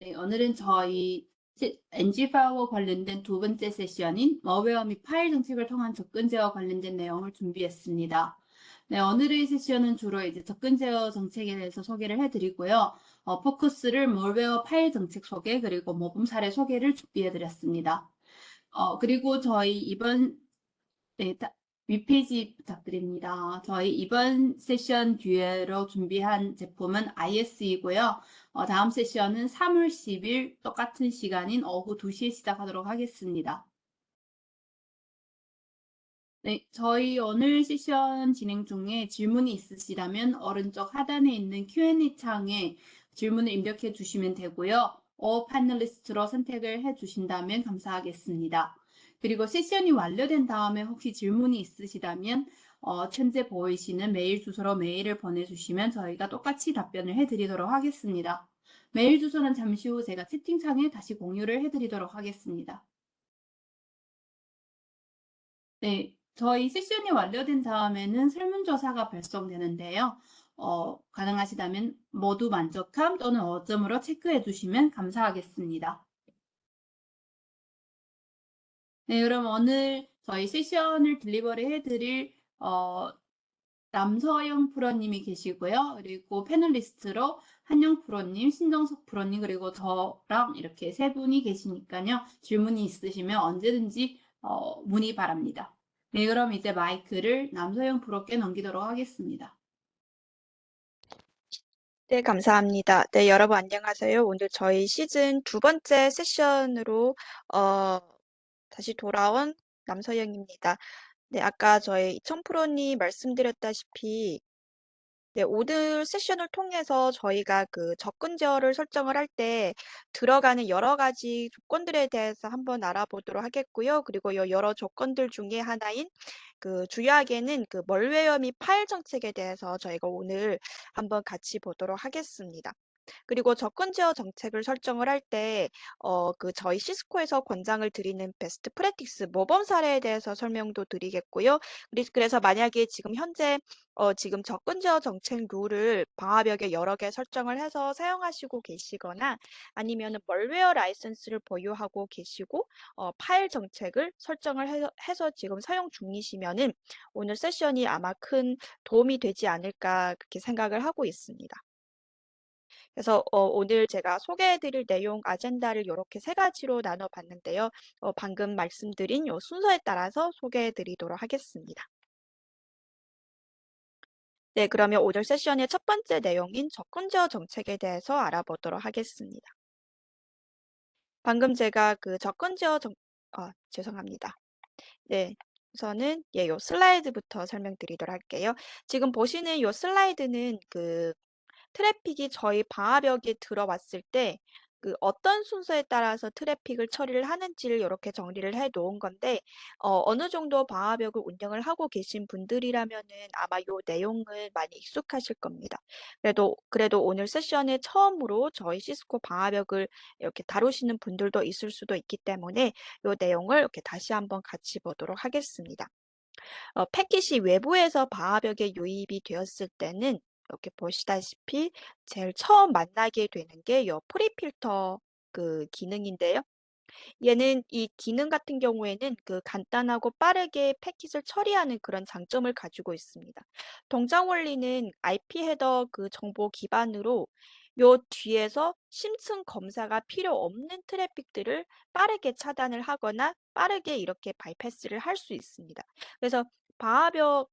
네, 오늘은 저희 NG 파워와 관련된 두 번째 세션인 어웨어 및 파일 정책을 통한 접근 제어와 관련된 내용을 준비했습니다. 네, 오늘의 세션은 주로 이제 접근 제어 정책에 대해서 소개를 해드리고요. 포커스를 몰웨어 파일 정책 소개 그리고 모범 사례 소개를 준비해드렸습니다. 그리고 저희 이번 네, 윗페이지 부탁드립니다. 저희 이번 세션 뒤에로 준비한 제품은 IS이고요. 다음 세션은 3월 10일 똑같은 시간인 오후 2시에 시작하도록 하겠습니다. 네, 저희 오늘 세션 진행 중에 질문이 있으시다면 오른쪽 하단에 있는 Q&A 창에 질문을 입력해 주시면 되고요. 패널리스트로 선택을 해 주신다면 감사하겠습니다. 그리고 세션이 완료된 다음에 혹시 질문이 있으시다면 현재 보이시는 메일 주소로 메일을 보내주시면 저희가 똑같이 답변을 해드리도록 하겠습니다. 메일 주소는 잠시 후 제가 채팅창에 다시 공유를 해드리도록 하겠습니다. 네, 저희 세션이 완료된 다음에는 설문조사가 발송되는데요. 가능하시다면 모두 만족함 또는 5점으로 체크해 주시면 감사하겠습니다. 네, 그럼 오늘 저희 세션을 딜리버리 해드릴 남서영 프로님이 계시고요. 그리고 패널리스트로 한영 프로님, 신정석 프로님, 그리고 저랑 이렇게 세 분이 계시니까요. 질문이 있으시면 언제든지 문의 바랍니다. 네, 그럼 이제 마이크를 남서영 프로께 넘기도록 하겠습니다. 네, 감사합니다. 네, 여러분 안녕하세요. 오늘 저희 시즌 두 번째 세션으로 다시 돌아온 남서영입니다. 네, 아까 저희 이청 프로님 말씀드렸다시피 네, 오늘 세션을 통해서 저희가 그 접근 제어를 설정을 할 때 들어가는 여러 가지 조건들에 대해서 한번 알아보도록 하겠고요. 그리고 이 여러 조건들 중에 하나인 그 주요하게는 그 멀웨어 및 파일 정책에 대해서 저희가 오늘 한번 같이 보도록 하겠습니다. 그리고 접근 제어 정책을 설정을 할 때, 그 저희 시스코에서 권장을 드리는 베스트 프랙티스 모범 사례에 대해서 설명도 드리겠고요. 그래서 만약에 지금 현재 지금 접근 제어 정책 룰을 방화벽에 여러 개 설정을 해서 사용하시고 계시거나 아니면은 멀웨어 라이선스를 보유하고 계시고 파일 정책을 설정을 해서 지금 사용 중이시면은 오늘 세션이 아마 큰 도움이 되지 않을까 그렇게 생각을 하고 있습니다. 그래서 오늘 제가 소개해드릴 내용 아젠다를 이렇게 세 가지로 나눠봤는데요. 방금 말씀드린 요 순서에 따라서 소개해드리도록 하겠습니다. 네, 그러면 오늘 세션의 첫 번째 내용인 접근 제어 정책에 대해서 알아보도록 하겠습니다. 방금 제가 그 접근 제어 죄송합니다. 네, 우선은 요 슬라이드부터 설명드리도록 할게요. 지금 보시는 요 슬라이드는 그 트래픽이 저희 방화벽에 들어왔을 때 그 어떤 순서에 따라서 트래픽을 처리를 하는지를 이렇게 정리를 해 놓은 건데 어느 정도 방화벽을 운영을 하고 계신 분들이라면은 아마 요 내용을 많이 익숙하실 겁니다. 그래도 오늘 세션에 처음으로 저희 시스코 방화벽을 이렇게 다루시는 분들도 있을 수도 있기 때문에 요 내용을 이렇게 다시 한번 같이 보도록 하겠습니다. 패킷이 외부에서 방화벽에 유입이 되었을 때는 이렇게 보시다시피 제일 처음 만나게 되는 게 요 프리필터 그 기능인데요. 얘는 이 기능 같은 경우에는 그 간단하고 빠르게 패킷을 처리하는 그런 장점을 가지고 있습니다. 동작 원리는 IP 헤더 그 정보 기반으로 요 뒤에서 심층 검사가 필요 없는 트래픽들을 빠르게 차단을 하거나 빠르게 이렇게 바이패스를 할 수 있습니다. 그래서 방화벽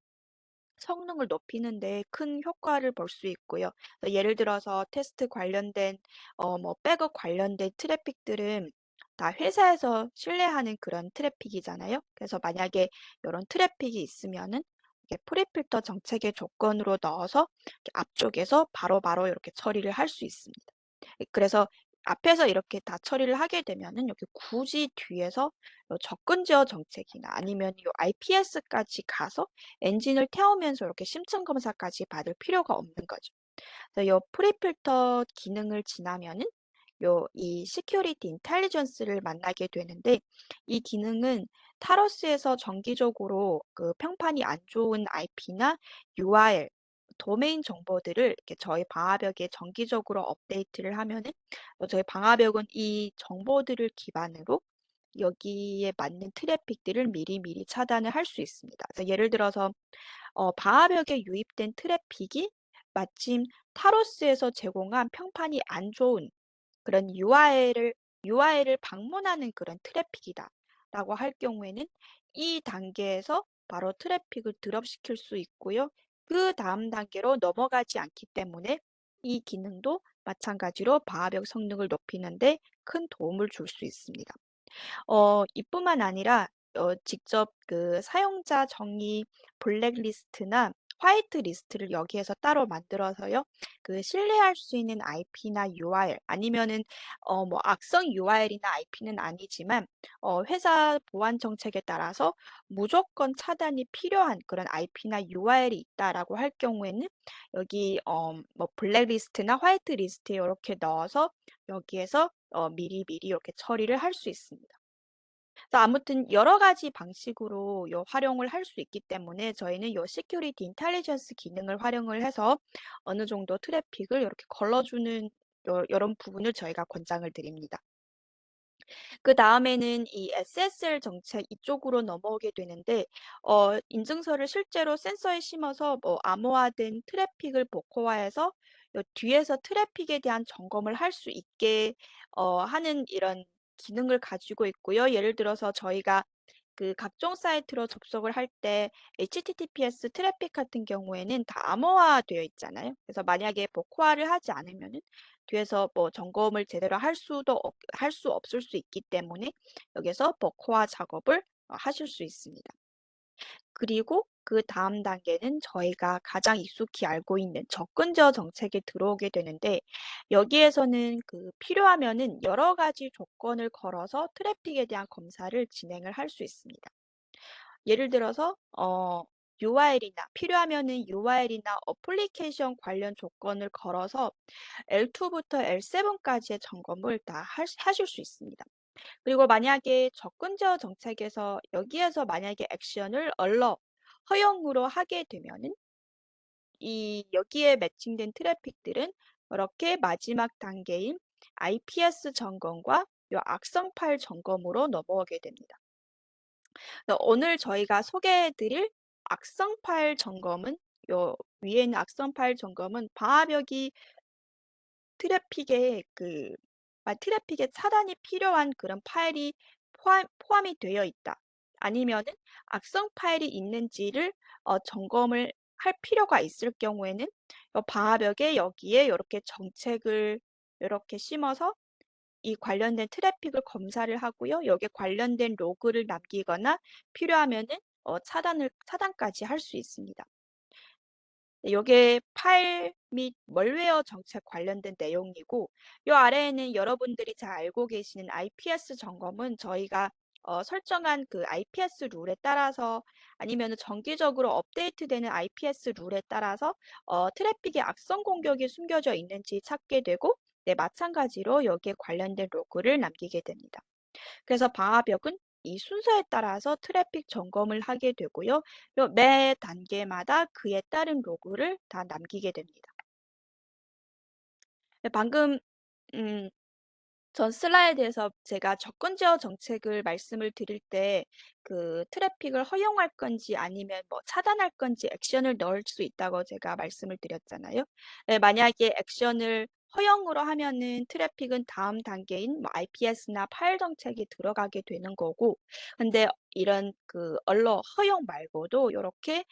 성능을 높이는 데 큰 효과를 볼 수 있고요. 예를 들어서 테스트 관련된 뭐 백업 관련된 트래픽들은 다 회사에서 신뢰하는 그런 트래픽이잖아요. 그래서 만약에 이런 트래픽이 있으면은 이렇게 프리필터 정책의 조건으로 넣어서 이렇게 앞쪽에서 바로바로 이렇게 처리를 할 수 있습니다. 그래서 앞에서 이렇게 다 처리를 하게 되면은 여기 굳이 뒤에서 요 접근 제어 정책이나 아니면 요 IPS까지 가서 엔진을 태우면서 이렇게 심층 검사까지 받을 필요가 없는 거죠. 그래서 요 프리필터 기능을 지나면은 이 시큐리티 인텔리전스를 만나게 되는데 이 기능은 타로스에서 정기적으로 그 평판이 안 좋은 IP나 URL 도메인 정보들을 이렇게 저희 방화벽에 정기적으로 업데이트를 하면은 저희 방화벽은 이 정보들을 기반으로 여기에 맞는 트래픽들을 미리미리 차단을 할 수 있습니다. 그래서 예를 들어서 방화벽에 유입된 트래픽이 마침 타로스에서 제공한 평판이 안 좋은 그런 URL을 방문하는 그런 트래픽이다라고 할 경우에는 이 단계에서 바로 트래픽을 드롭시킬 수 있고요. 그 다음 단계로 넘어가지 않기 때문에 이 기능도 마찬가지로 방화벽 성능을 높이는 데 큰 도움을 줄 수 있습니다. 이뿐만 아니라 직접 그 사용자 정의 블랙리스트나 화이트 리스트를 여기에서 따로 만들어서요. 그 신뢰할 수 있는 IP나 URL 아니면은 뭐 악성 URL이나 IP는 아니지만 회사 보안 정책에 따라서 무조건 차단이 필요한 그런 IP나 URL이 있다라고 할 경우에는 여기 뭐 블랙리스트나 화이트 리스트에 이렇게 넣어서 여기에서 미리미리 이렇게 처리를 할 수 있습니다. 그래서 아무튼 여러 가지 방식으로 요 활용을 할 수 있기 때문에 저희는 요 시큐리티 인텔리전스 기능을 활용을 해서 어느 정도 트래픽을 이렇게 걸러주는 요런 부분을 저희가 권장을 드립니다. 그다음에는 이 SSL 정책 이쪽으로 넘어오게 되는데 인증서를 실제로 센서에 심어서 뭐 암호화된 트래픽을 복호화해서 요 뒤에서 트래픽에 대한 점검을 할 수 있게 하는 이런 기능을 가지고 있고요. 예를 들어서 저희가 그 각종 사이트로 접속을 할 때 HTTPS 트래픽 같은 경우에는 다 암호화되어 있잖아요. 그래서 만약에 복호화를 하지 않으면은 뒤에서 뭐 점검을 제대로 할 수 없을 수 있기 때문에 여기서 복호화 작업을 하실 수 있습니다. 그리고 그다음 단계는 저희가 가장 익숙히 알고 있는 접근 제어 정책에 들어오게 되는데 여기에서는 그 필요하면은 여러 가지 조건을 걸어서 트래픽에 대한 검사를 진행을 할 수 있습니다. 예를 들어서 URL이나 필요하면은 URL이나 어플리케이션 관련 조건을 걸어서 L2부터 L7까지의 점검을 다 하실 수 있습니다. 그리고 만약에 접근 제어 정책에서 여기에서 만약에 액션을 허용으로 하게 되면은 이 여기에 매칭된 트래픽들은 이렇게 마지막 단계인 IPS 점검과 요 악성 파일 점검으로 넘어오게 됩니다. 오늘 저희가 소개해 드릴 악성 파일 점검은 요 위에 있는 악성 파일 점검은 방화벽이 트래픽에 트래픽에 차단이 필요한 그런 파일이 포함이 되어 있다. 아니면은 악성 파일이 있는지를 점검을 할 필요가 있을 경우에는 요 방화벽에 여기에 요렇게 정책을 요렇게 심어서 이 관련된 트래픽을 검사를 하고요. 여기에 관련된 로그를 남기거나 필요하면은 차단까지 할 수 있습니다. 네, 요게 파일 및 멀웨어 정책 관련된 내용이고 요 아래에는 여러분들이 잘 알고 계시는 IPS 점검은 저희가 설정한 그 IPS 룰에 따라서 아니면은 정기적으로 업데이트되는 IPS 룰에 따라서 트래픽의 악성 공격이 숨겨져 있는지 찾게 되고 네, 마찬가지로 여기에 관련된 로그를 남기게 됩니다. 그래서 방화벽은 이 순서에 따라서 트래픽 점검을 하게 되고요. 요 매 단계마다 그에 따른 로그를 다 남기게 됩니다. 네, 방금 음, 전 슬라이드에서 제가 접근 제어 정책을 말씀을 드릴 때 그 트래픽을 허용할 건지 아니면 뭐 차단할 건지 액션을 넣을 수 있다고 제가 말씀을 드렸잖아요. 네, 만약에 액션을 허용으로 하면은 트래픽은 다음 단계인 뭐 IPS나 파일 정책이 들어가게 되는 거고, 근데 이런 그 허용 말고도 이렇게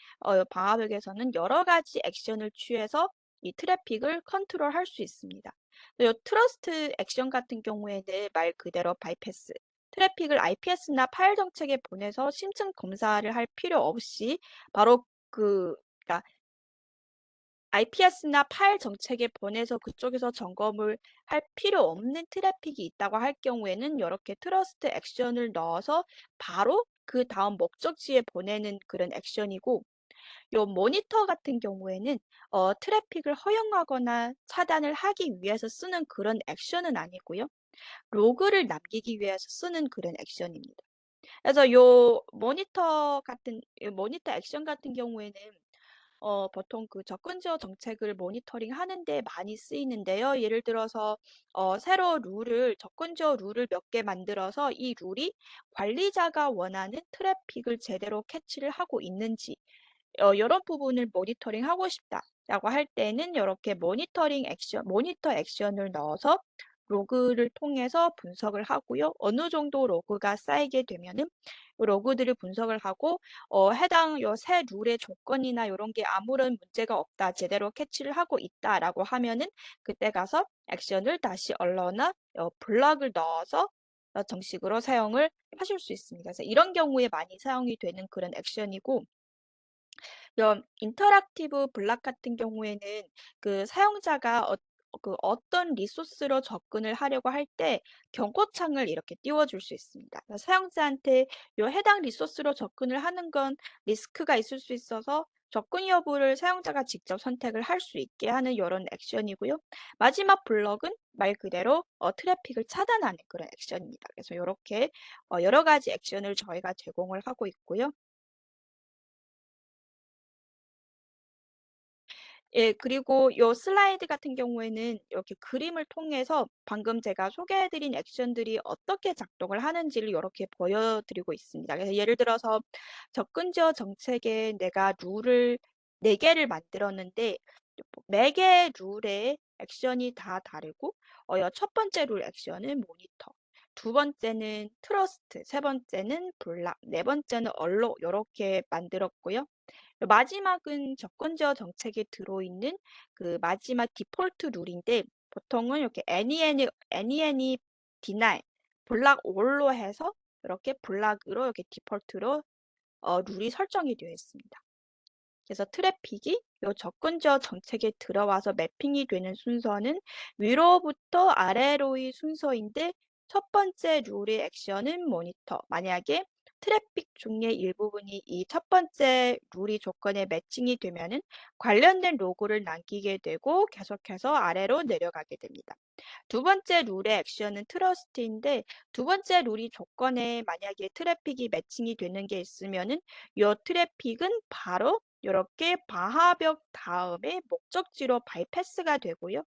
방화벽에서는 여러 가지 액션을 취해서 이 트래픽을 컨트롤할 수 있습니다. 요 트러스트 액션 같은 경우에는 말 그대로 바이패스, 트래픽을 IPS나 파일 정책에 보내서 심층 검사를 할 필요 없이 바로 그러니까 IPS나 파일 정책에 보내서 그쪽에서 점검을 할 필요 없는 트래픽이 있다고 할 경우에는 이렇게 트러스트 액션을 넣어서 바로 그다음 목적지에 보내는 그런 액션이고 요 모니터 같은 경우에는 트래픽을 허용하거나 차단을 하기 위해서 쓰는 그런 액션은 아니고요. 로그를 남기기 위해서 쓰는 그런 액션입니다. 그래서 요 모니터 액션 같은 경우에는 보통 그 접근 제어 정책을 모니터링 하는데 많이 쓰이는데요. 예를 들어서 새로 접근 제어 룰을 몇 개 만들어서 이 룰이 관리자가 원하는 트래픽을 제대로 캐치를 하고 있는지 이런 부분을 모니터링하고 싶다라고 할 때는 이렇게 모니터 액션을 넣어서 로그를 통해서 분석을 하고요. 어느 정도 로그가 쌓이게 되면은 그 로그들을 분석을 하고 해당 요 새 룰의 조건이나 이런 게 아무런 문제가 없다, 제대로 캐치를 하고 있다라고 하면은 그때 가서 액션을 다시 얼러나 블럭을 넣어서 정식으로 사용을 하실 수 있습니다. 그래서 이런 경우에 많이 사용이 되는 그런 액션이고 이런 인터랙티브 블락 같은 경우에는 그 사용자가 어떤 리소스로 접근을 하려고 할 때 경고창을 이렇게 띄워줄 수 있습니다. 그래서 사용자한테 요 해당 리소스로 접근을 하는 건 리스크가 있을 수 있어서 접근 여부를 사용자가 직접 선택을 할 수 있게 하는 이런 액션이고요. 마지막 블럭은 말 그대로 트래픽을 차단하는 그런 액션입니다. 그래서 이렇게 여러 가지 액션을 저희가 제공을 하고 있고요. 예, 그리고 요 슬라이드 같은 경우에는 이렇게 그림을 통해서 방금 제가 소개해 드린 액션들이 어떻게 작동을 하는지를 이렇게 보여드리고 있습니다. 그래서 예를 들어서 접근 지어 정책에 내가 룰을 4개를 만들었는데 매 개의 룰의 액션이 다 다르고 첫 번째 룰 액션은 모니터, 두 번째는 트러스트, 세 번째는 블락, 네 번째는 얼로 이렇게 만들었고요. 마지막은 접근 제어 정책에 들어있는 그 마지막 디폴트 룰인데 보통은 이렇게 any deny, 블락 all로 해서 이렇게 블락으로 이렇게 디폴트로 룰이 설정이 되어 있습니다. 그래서 트래픽이 요 접근 제어 정책에 들어와서 매핑이 되는 순서는 위로부터 아래로의 순서인데 첫 번째 룰의 액션은 모니터. 만약에 트래픽 중의 일부분이 이 첫 번째 룰이 조건에 매칭이 되면은 관련된 로고를 남기게 되고 계속해서 아래로 내려가게 됩니다. 두 번째 룰의 액션은 트러스트인데 두 번째 룰이 조건에 만약에 트래픽이 매칭이 되는 게 있으면은 이 트래픽은 바로 이렇게 바하벽 다음에 목적지로 바이패스가 되고요.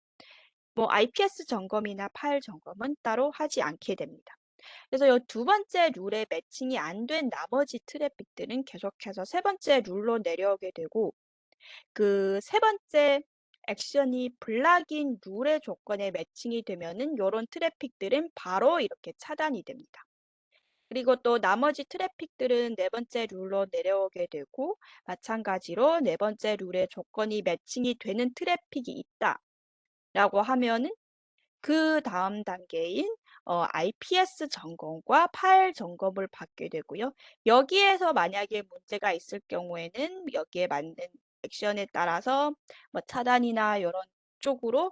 뭐 IPS 점검이나 파일 점검은 따로 하지 않게 됩니다. 그래서 이 두 번째 룰에 매칭이 안 된 나머지 트래픽들은 계속해서 세 번째 룰로 내려오게 되고 그 세 번째 액션이 블락인 룰의 조건에 매칭이 되면은 요런 트래픽들은 바로 이렇게 차단이 됩니다. 그리고 또 나머지 트래픽들은 네 번째 룰로 내려오게 되고 마찬가지로 네 번째 룰의 조건이 매칭이 되는 트래픽이 있다라고 하면은 그 다음 단계인 IPS 점검과 파일 점검을 받게 되고요. 여기에서 만약에 문제가 있을 경우에는 여기에 맞는 액션에 따라서 뭐 차단이나 이런 쪽으로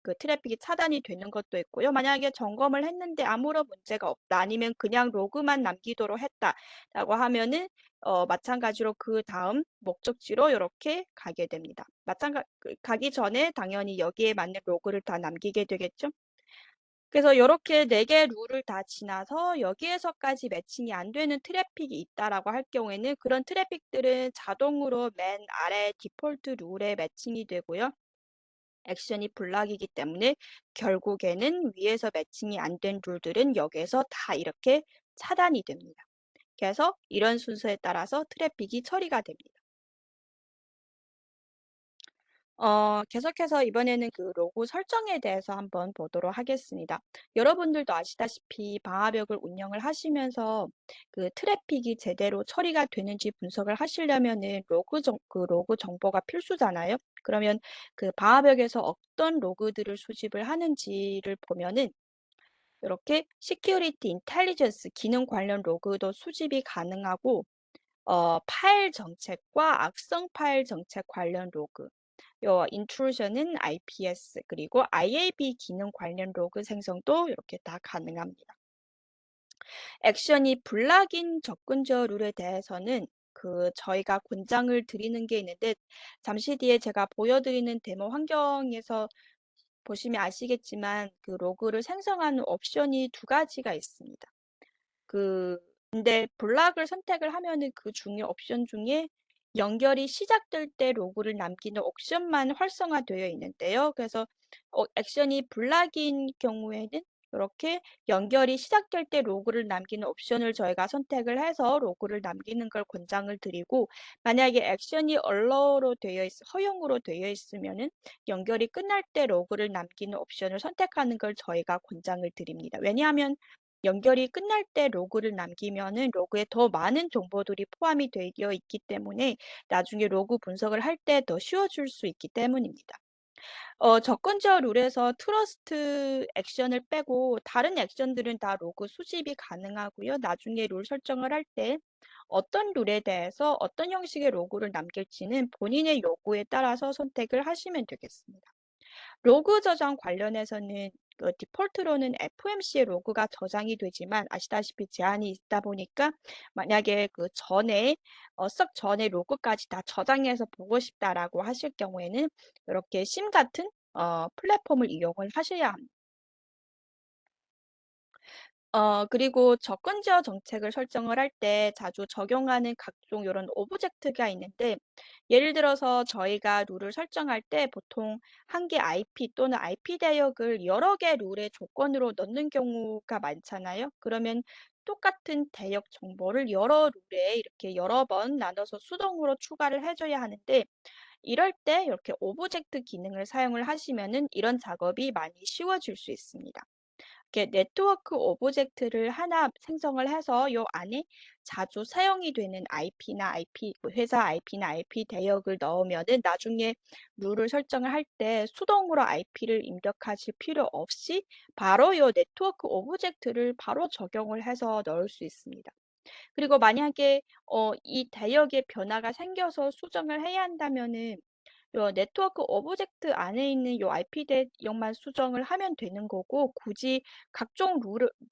그 트래픽이 차단이 되는 것도 있고요. 만약에 점검을 했는데 아무런 문제가 없다. 아니면 그냥 로그만 남기도록 했다라고 하면은 마찬가지로 그 다음 목적지로 이렇게 가게 됩니다. 가기 전에 당연히 여기에 맞는 로그를 다 남기게 되겠죠. 그래서 이렇게 4개 룰을 다 지나서 여기에서까지 매칭이 안 되는 트래픽이 있다라고 할 경우에는 그런 트래픽들은 자동으로 맨 아래 디폴트 룰에 매칭이 되고요. 액션이 블락이기 때문에 결국에는 위에서 매칭이 안 된 룰들은 여기에서 다 이렇게 차단이 됩니다. 그래서 이런 순서에 따라서 트래픽이 처리가 됩니다. 계속해서 이번에는 그 로고 설정에 대해서 한번 보도록 하겠습니다. 여러분들도 아시다시피 방화벽을 운영을 하시면서 그 트래픽이 제대로 처리가 되는지 분석을 하시려면은 그 로그 정보가 필수잖아요. 그러면 그 방화벽에서 어떤 로그들을 수집을 하는지를 보면은 이렇게 시큐리티 인텔리전스 기능 관련 로그도 수집이 가능하고 파일 정책과 악성 파일 정책 관련 로그, 요 인트루전은 IPS 그리고 IAB 기능 관련 로그 생성도 이렇게 다 가능합니다. 액션이 블락인 접근저 룰에 대해서는 그 저희가 권장을 드리는 게 있는데 잠시 뒤에 제가 보여드리는 데모 환경에서 보시면 아시겠지만 그 로그를 생성하는 옵션이 두 가지가 있습니다. 근데 블락을 선택을 하면은 그 중에 옵션 중에 연결이 시작될 때 로그를 남기는 옵션만 활성화되어 있는데요. 그래서 액션이 블락인 경우에는 이렇게 연결이 시작될 때 로그를 남기는 옵션을 저희가 선택을 해서 로그를 남기는 걸 권장을 드리고, 만약에 액션이 허용으로 되어 있으면은 연결이 끝날 때 로그를 남기는 옵션을 선택하는 걸 저희가 권장을 드립니다. 왜냐하면 연결이 끝날 때 로그를 남기면은 로그에 더 많은 정보들이 포함이 되어 있기 때문에 나중에 로그 분석을 할 때 더 쉬워질 수 있기 때문입니다. 접근 제어 룰에서 트러스트 액션을 빼고 다른 액션들은 다 로그 수집이 가능하고요. 나중에 룰 설정을 할 때 어떤 룰에 대해서 어떤 형식의 로그를 남길지는 본인의 요구에 따라서 선택을 하시면 되겠습니다. 로그 저장 관련해서는 디폴트로는 FMC의 로그가 저장이 되지만 아시다시피 제한이 있다 보니까 만약에 썩 전에 로그까지 다 저장해서 보고 싶다라고 하실 경우에는 이렇게 심 같은 플랫폼을 이용을 하셔야 합니다. 그리고 접근 제어 정책을 설정을 할 때 자주 적용하는 각종 이런 오브젝트가 있는데, 예를 들어서 저희가 룰을 설정할 때 보통 한 개 IP 또는 IP 대역을 여러 개 룰의 조건으로 넣는 경우가 많잖아요. 그러면 똑같은 대역 정보를 여러 룰에 이렇게 여러 번 나눠서 수동으로 추가를 해줘야 하는데, 이럴 때 이렇게 오브젝트 기능을 사용을 하시면은 이런 작업이 많이 쉬워질 수 있습니다. 이렇게 네트워크 오브젝트를 하나 생성을 해서 요 안에 자주 사용이 되는 회사 IP나 IP 대역을 넣으면은 나중에 룰을 설정을 할 때 수동으로 IP를 입력하실 필요 없이 바로 요 네트워크 오브젝트를 바로 적용을 해서 넣을 수 있습니다. 그리고 만약에 이 대역에 변화가 생겨서 수정을 해야 한다면은 요 네트워크 오브젝트 안에 있는 요 IP 대역만 수정을 하면 되는 거고, 굳이 각종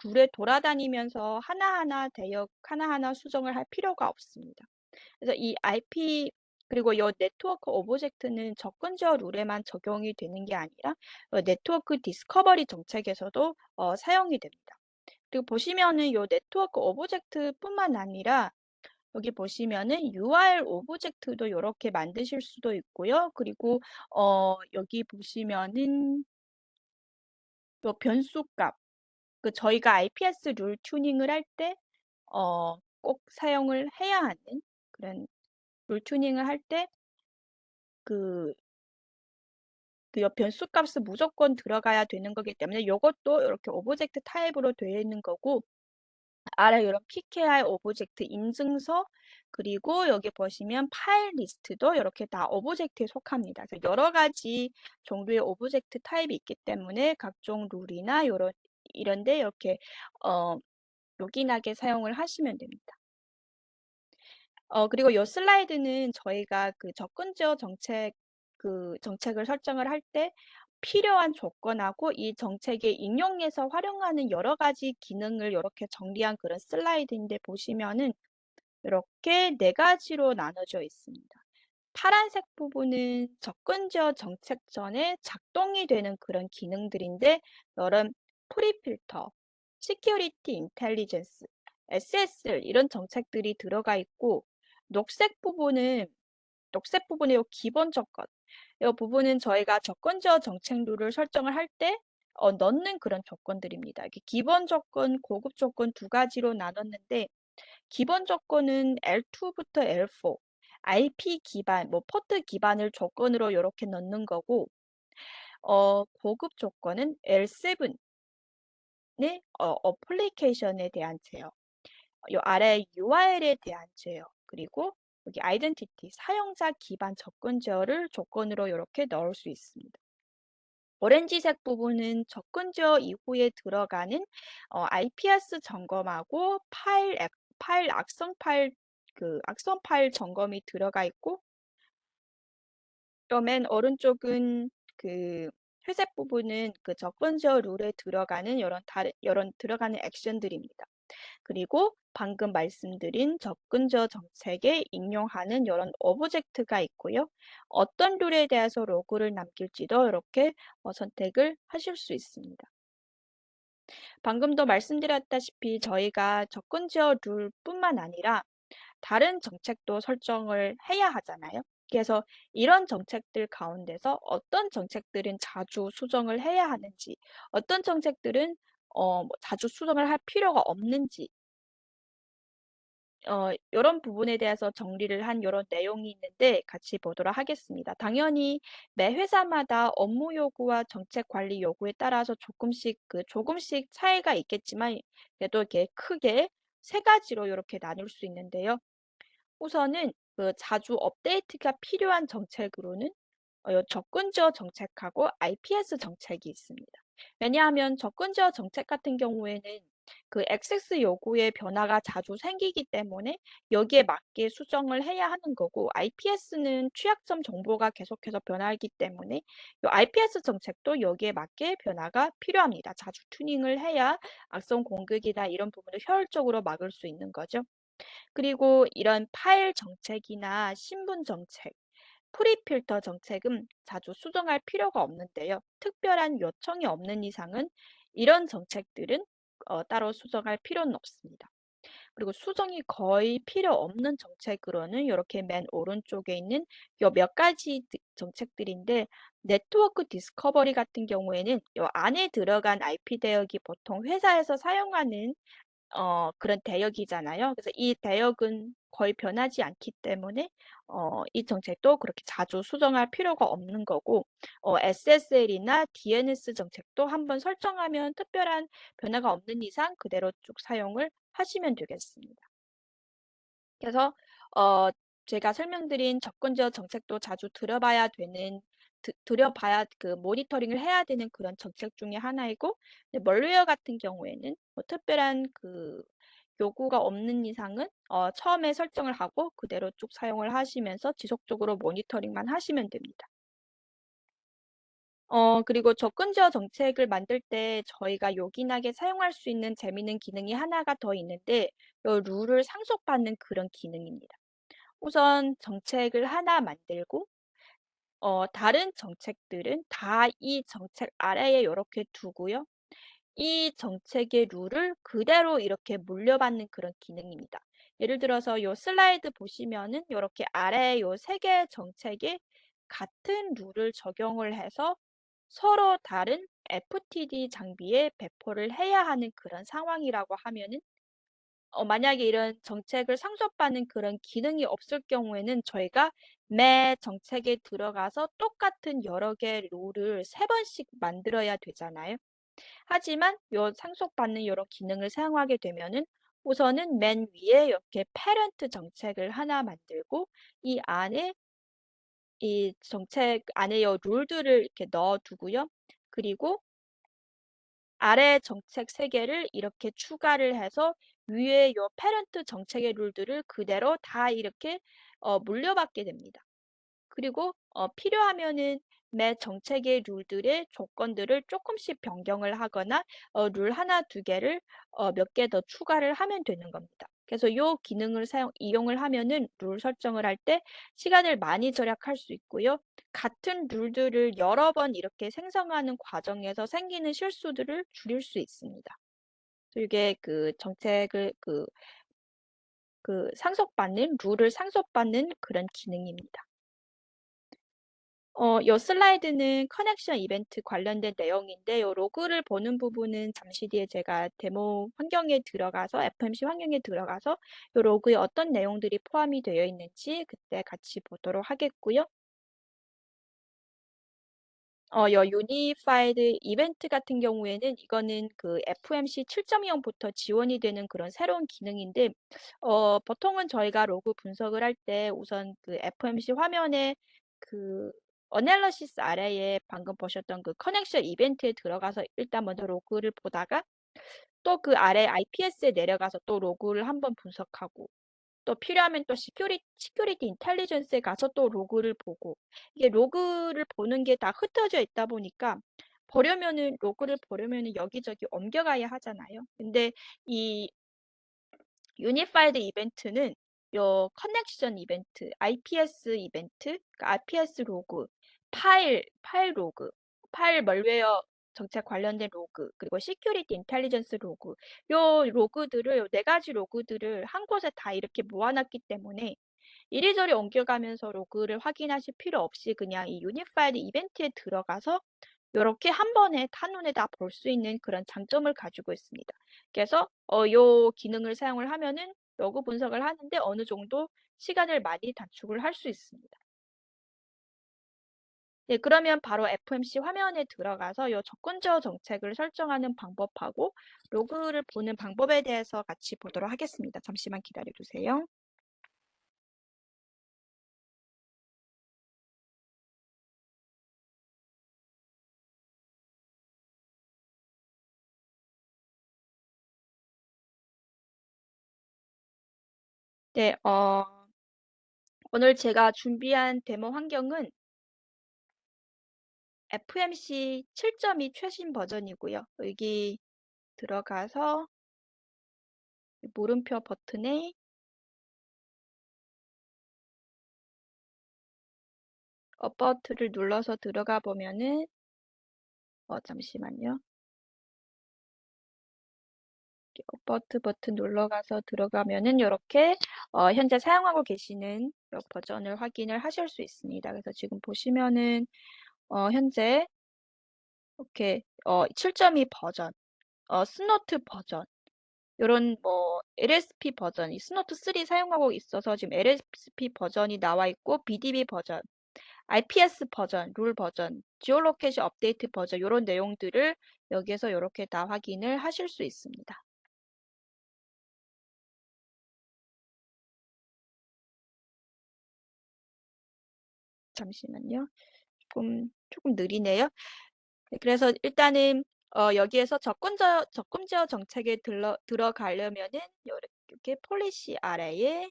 룰에 돌아다니면서 하나하나 대역 하나하나 수정을 할 필요가 없습니다. 그래서 이 IP 그리고 요 네트워크 오브젝트는 접근 제어 룰에만 적용이 되는 게 아니라 네트워크 디스커버리 정책에서도 사용이 됩니다. 그리고 보시면은 요 네트워크 오브젝트뿐만 아니라 여기 보시면은 URL 오브젝트도 이렇게 만드실 수도 있고요. 그리고 여기 보시면은 요 변수값, 저희가 IPS 룰 튜닝을 할 때 꼭 사용을 해야 하는 그런 룰 튜닝을 할 때 그 변수값은 무조건 들어가야 되는 거기 때문에 요것도 이렇게 오브젝트 타입으로 되어 있는 거고, 아래 이런 PKI 오브젝트 인증서, 그리고 여기 보시면 파일 리스트도 이렇게 다 오브젝트에 속합니다. 그래서 여러 가지 종류의 오브젝트 타입이 있기 때문에 각종 룰이나 이런데 이렇게 어, 요긴하게 사용을 하시면 됩니다. 그리고 이 슬라이드는 저희가 접근 제어 정책을 설정을 할 때 필요한 조건하고 이 정책의 인용에서 활용하는 여러 가지 기능을 이렇게 정리한 그런 슬라이드인데, 보시면은 이렇게 네 가지로 나눠져 있습니다. 파란색 부분은 접근 제어 정책 전에 작동이 되는 그런 기능들인데, 여름 프리필터, 시큐리티 인텔리전스, SSL 이런 정책들이 들어가 있고, 녹색 부분은 요 기본 조건. 이 부분은 저희가 접근 제어 정책 룰을 설정을 할 때 넣는 그런 조건들입니다. 이렇게 기본 조건, 고급 조건 두 가지로 나눴는데, 기본 조건은 L2부터 L4, IP 기반, 포트 기반을 조건으로 이렇게 넣는 거고, 고급 조건은 L7의 어플리케이션에 대한 제어, 요 아래 URL에 대한 제어, 그리고 여기 아이덴티티, 사용자 기반 접근 제어를 조건으로 이렇게 넣을 수 있습니다. 오렌지색 부분은 접근 제어 이후에 들어가는 IPS 점검하고 악성 파일 점검이 들어가 있고, 또 맨 오른쪽은 회색 부분은 접근 제어 룰에 들어가는 이런 들어가는 액션들입니다. 그리고 방금 말씀드린 접근 제어 정책에 인용하는 이런 오브젝트가 있고요. 어떤 룰에 대해서 로그를 남길지도 이렇게 선택을 하실 수 있습니다. 방금도 말씀드렸다시피 저희가 접근 제어 룰뿐만 아니라 다른 정책도 설정을 해야 하잖아요. 그래서 이런 정책들 가운데서 어떤 정책들은 자주 수정을 해야 하는지, 어떤 정책들은 뭐 자주 수정을 할 필요가 없는지, 요런 부분에 대해서 정리를 한 요런 내용이 있는데 같이 보도록 하겠습니다. 당연히 매 회사마다 업무 요구와 정책 관리 요구에 따라서 조금씩 차이가 있겠지만 그래도 이렇게 크게 세 가지로 요렇게 나눌 수 있는데요. 우선은 그 자주 업데이트가 필요한 정책으로는 요 접근 지원 정책하고 IPS 정책이 있습니다. 왜냐하면 접근 지원 정책 같은 경우에는 그 액세스 요구의 변화가 자주 생기기 때문에 여기에 맞게 수정을 해야 하는 거고, IPS는 취약점 정보가 계속해서 변하기 때문에 요 IPS 정책도 여기에 맞게 변화가 필요합니다. 자주 튜닝을 해야 악성 공격이나 이런 부분을 효율적으로 막을 수 있는 거죠. 그리고 이런 파일 정책이나 신분 정책, 프리필터 정책은 자주 수정할 필요가 없는데요. 특별한 요청이 없는 이상은 이런 정책들은 따로 수정할 필요는 없습니다. 그리고 수정이 거의 필요 없는 정책으로는 이렇게 맨 오른쪽에 있는 요 몇 가지 정책들인데, 네트워크 디스커버리 같은 경우에는 요 안에 들어간 IP 대역이 보통 회사에서 사용하는 그런 대역이잖아요. 그래서 이 대역은 거의 변하지 않기 때문에 이 정책도 그렇게 자주 수정할 필요가 없는 거고, SSL이나 DNS 정책도 한번 설정하면 특별한 변화가 없는 이상 그대로 쭉 사용을 하시면 되겠습니다. 그래서 제가 설명드린 접근 지원 정책도 자주 들여봐야 그 모니터링을 해야 되는 그런 정책 중에 하나이고, 근데 멀웨어 같은 경우에는 뭐 특별한 그 요구가 없는 이상은 처음에 설정을 하고 그대로 쭉 사용을 하시면서 지속적으로 모니터링만 하시면 됩니다. 그리고 접근 지원 정책을 만들 때 저희가 요긴하게 사용할 수 있는 재미있는 기능이 하나가 더 있는데, 요 룰을 상속받는 그런 기능입니다. 우선 정책을 하나 만들고 다른 정책들은 다 이 정책 아래에 요렇게 두고요. 이 정책의 룰을 그대로 이렇게 물려받는 그런 기능입니다. 예를 들어서 요 슬라이드 보시면은 요렇게 아래에 요 세 개의 정책에 같은 룰을 적용을 해서 서로 다른 FTD 장비에 배포를 해야 하는 그런 상황이라고 하면은, 만약에 이런 정책을 상속받는 그런 기능이 없을 경우에는 저희가 매 정책에 들어가서 똑같은 여러 개의 룰을 세 번씩 만들어야 되잖아요. 하지만 요 상속받는 요런 기능을 사용하게 되면은 우선은 맨 위에 이렇게 패런트 정책을 하나 만들고, 이 안에 이 정책 안에 요 룰들을 이렇게 넣어 두고요. 그리고 아래 정책 세 개를 이렇게 추가를 해서 위에 요 패런트 정책의 룰들을 그대로 다 이렇게 물려받게 됩니다. 그리고 필요하면은 매 정책의 룰들의 조건들을 조금씩 변경을 하거나 룰 하나 두 개를 몇 개 더 추가를 하면 되는 겁니다. 그래서 이 기능을 이용을 하면은 룰 설정을 할 때 시간을 많이 절약할 수 있고요. 같은 룰들을 여러 번 이렇게 생성하는 과정에서 생기는 실수들을 줄일 수 있습니다. 이게 그 정책을 룰을 상속받는 그런 기능입니다. 요 슬라이드는 커넥션 이벤트 관련된 내용인데, 요 로그를 보는 부분은 잠시 뒤에 제가 데모 환경에 들어가서, FMC 환경에 들어가서 요 로그에 어떤 내용들이 포함이 되어 있는지 그때 같이 보도록 하겠고요. 요 유니파이드 이벤트 같은 경우에는 이거는 그 FMC 7.0부터 지원이 되는 그런 새로운 기능인데, 보통은 저희가 로그 분석을 할 때 우선 그 FMC 화면에 그 어널리시스 아래에 방금 보셨던 그 커넥션 이벤트에 들어가서 일단 먼저 로그를 보다가 또 그 아래 IPS에 내려가서 또 로그를 한번 분석하고, 또 필요하면 또 시큐리티 인텔리전스에 가서 또 로그를 보고, 이게 로그를 보는 게 다 흩어져 있다 보니까 로그를 보려면은 여기저기 옮겨가야 하잖아요. 근데 이 유니파이드 이벤트는 요 커넥션 이벤트, IPS 이벤트, 그러니까 IPS 로그, 파일 로그, 파일 멀웨어 정책 관련된 로그, 그리고 시큐리티 인텔리전스 로그, 요 로그들을, 요 네 가지 로그들을 한 곳에 다 이렇게 모아놨기 때문에 이리저리 옮겨가면서 로그를 확인하실 필요 없이 그냥 이 유니파이드 이벤트에 들어가서 이렇게 한 번에 한눈에 다 볼 수 있는 그런 장점을 가지고 있습니다. 그래서 요 기능을 사용을 하면은 로그 분석을 하는데 어느 정도 시간을 많이 단축을 할 수 있습니다. 네, 그러면 바로 FMC 화면에 들어가서 이 접근 제어 정책을 설정하는 방법하고 로그를 보는 방법에 대해서 같이 보도록 하겠습니다. 잠시만 기다려 주세요. 네, 오늘 제가 준비한 데모 환경은 FMC 7.2 최신 버전이고요. 여기 들어가서 물음표 버튼에 어바웃를 눌러서 들어가 보면은 잠시만요. 어바웃 버튼 눌러가서 들어가면은 이렇게 현재 사용하고 계시는 버전을 확인을 하실 수 있습니다. 그래서 지금 보시면은 현재 이렇게 7.2 버전, 스노트 버전 요런 뭐 LSP 버전, 이 스노트 3 사용하고 있어서 지금 LSP 버전이 나와 있고 BDB 버전, IPS 버전, 룰 버전, 지오로케이션 업데이트 버전 요런 내용들을 여기에서 이렇게 다 확인을 하실 수 있습니다. 잠시만요. 조금 느리네요. 네, 그래서 일단은 여기에서 접근 제어 정책에 들어가려면은 이렇게 폴리시 아래에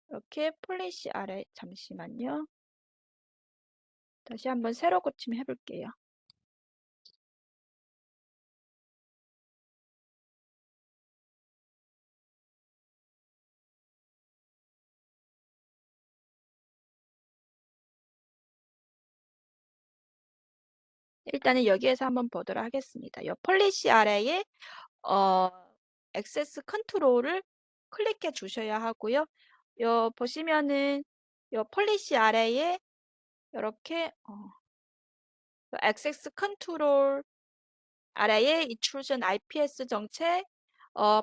이렇게 폴리시 아래 잠시만요. 다시 한번 새로 고침 해볼게요. 일단은 여기에서 한번 보도록 하겠습니다. 이 폴리시 아래에 어, 액세스 컨트롤을 클릭해 주셔야 하고요. 요 보시면은 요 폴리시 아래에 이렇게 액세스 컨트롤 아래에 intrusion IPS 정책,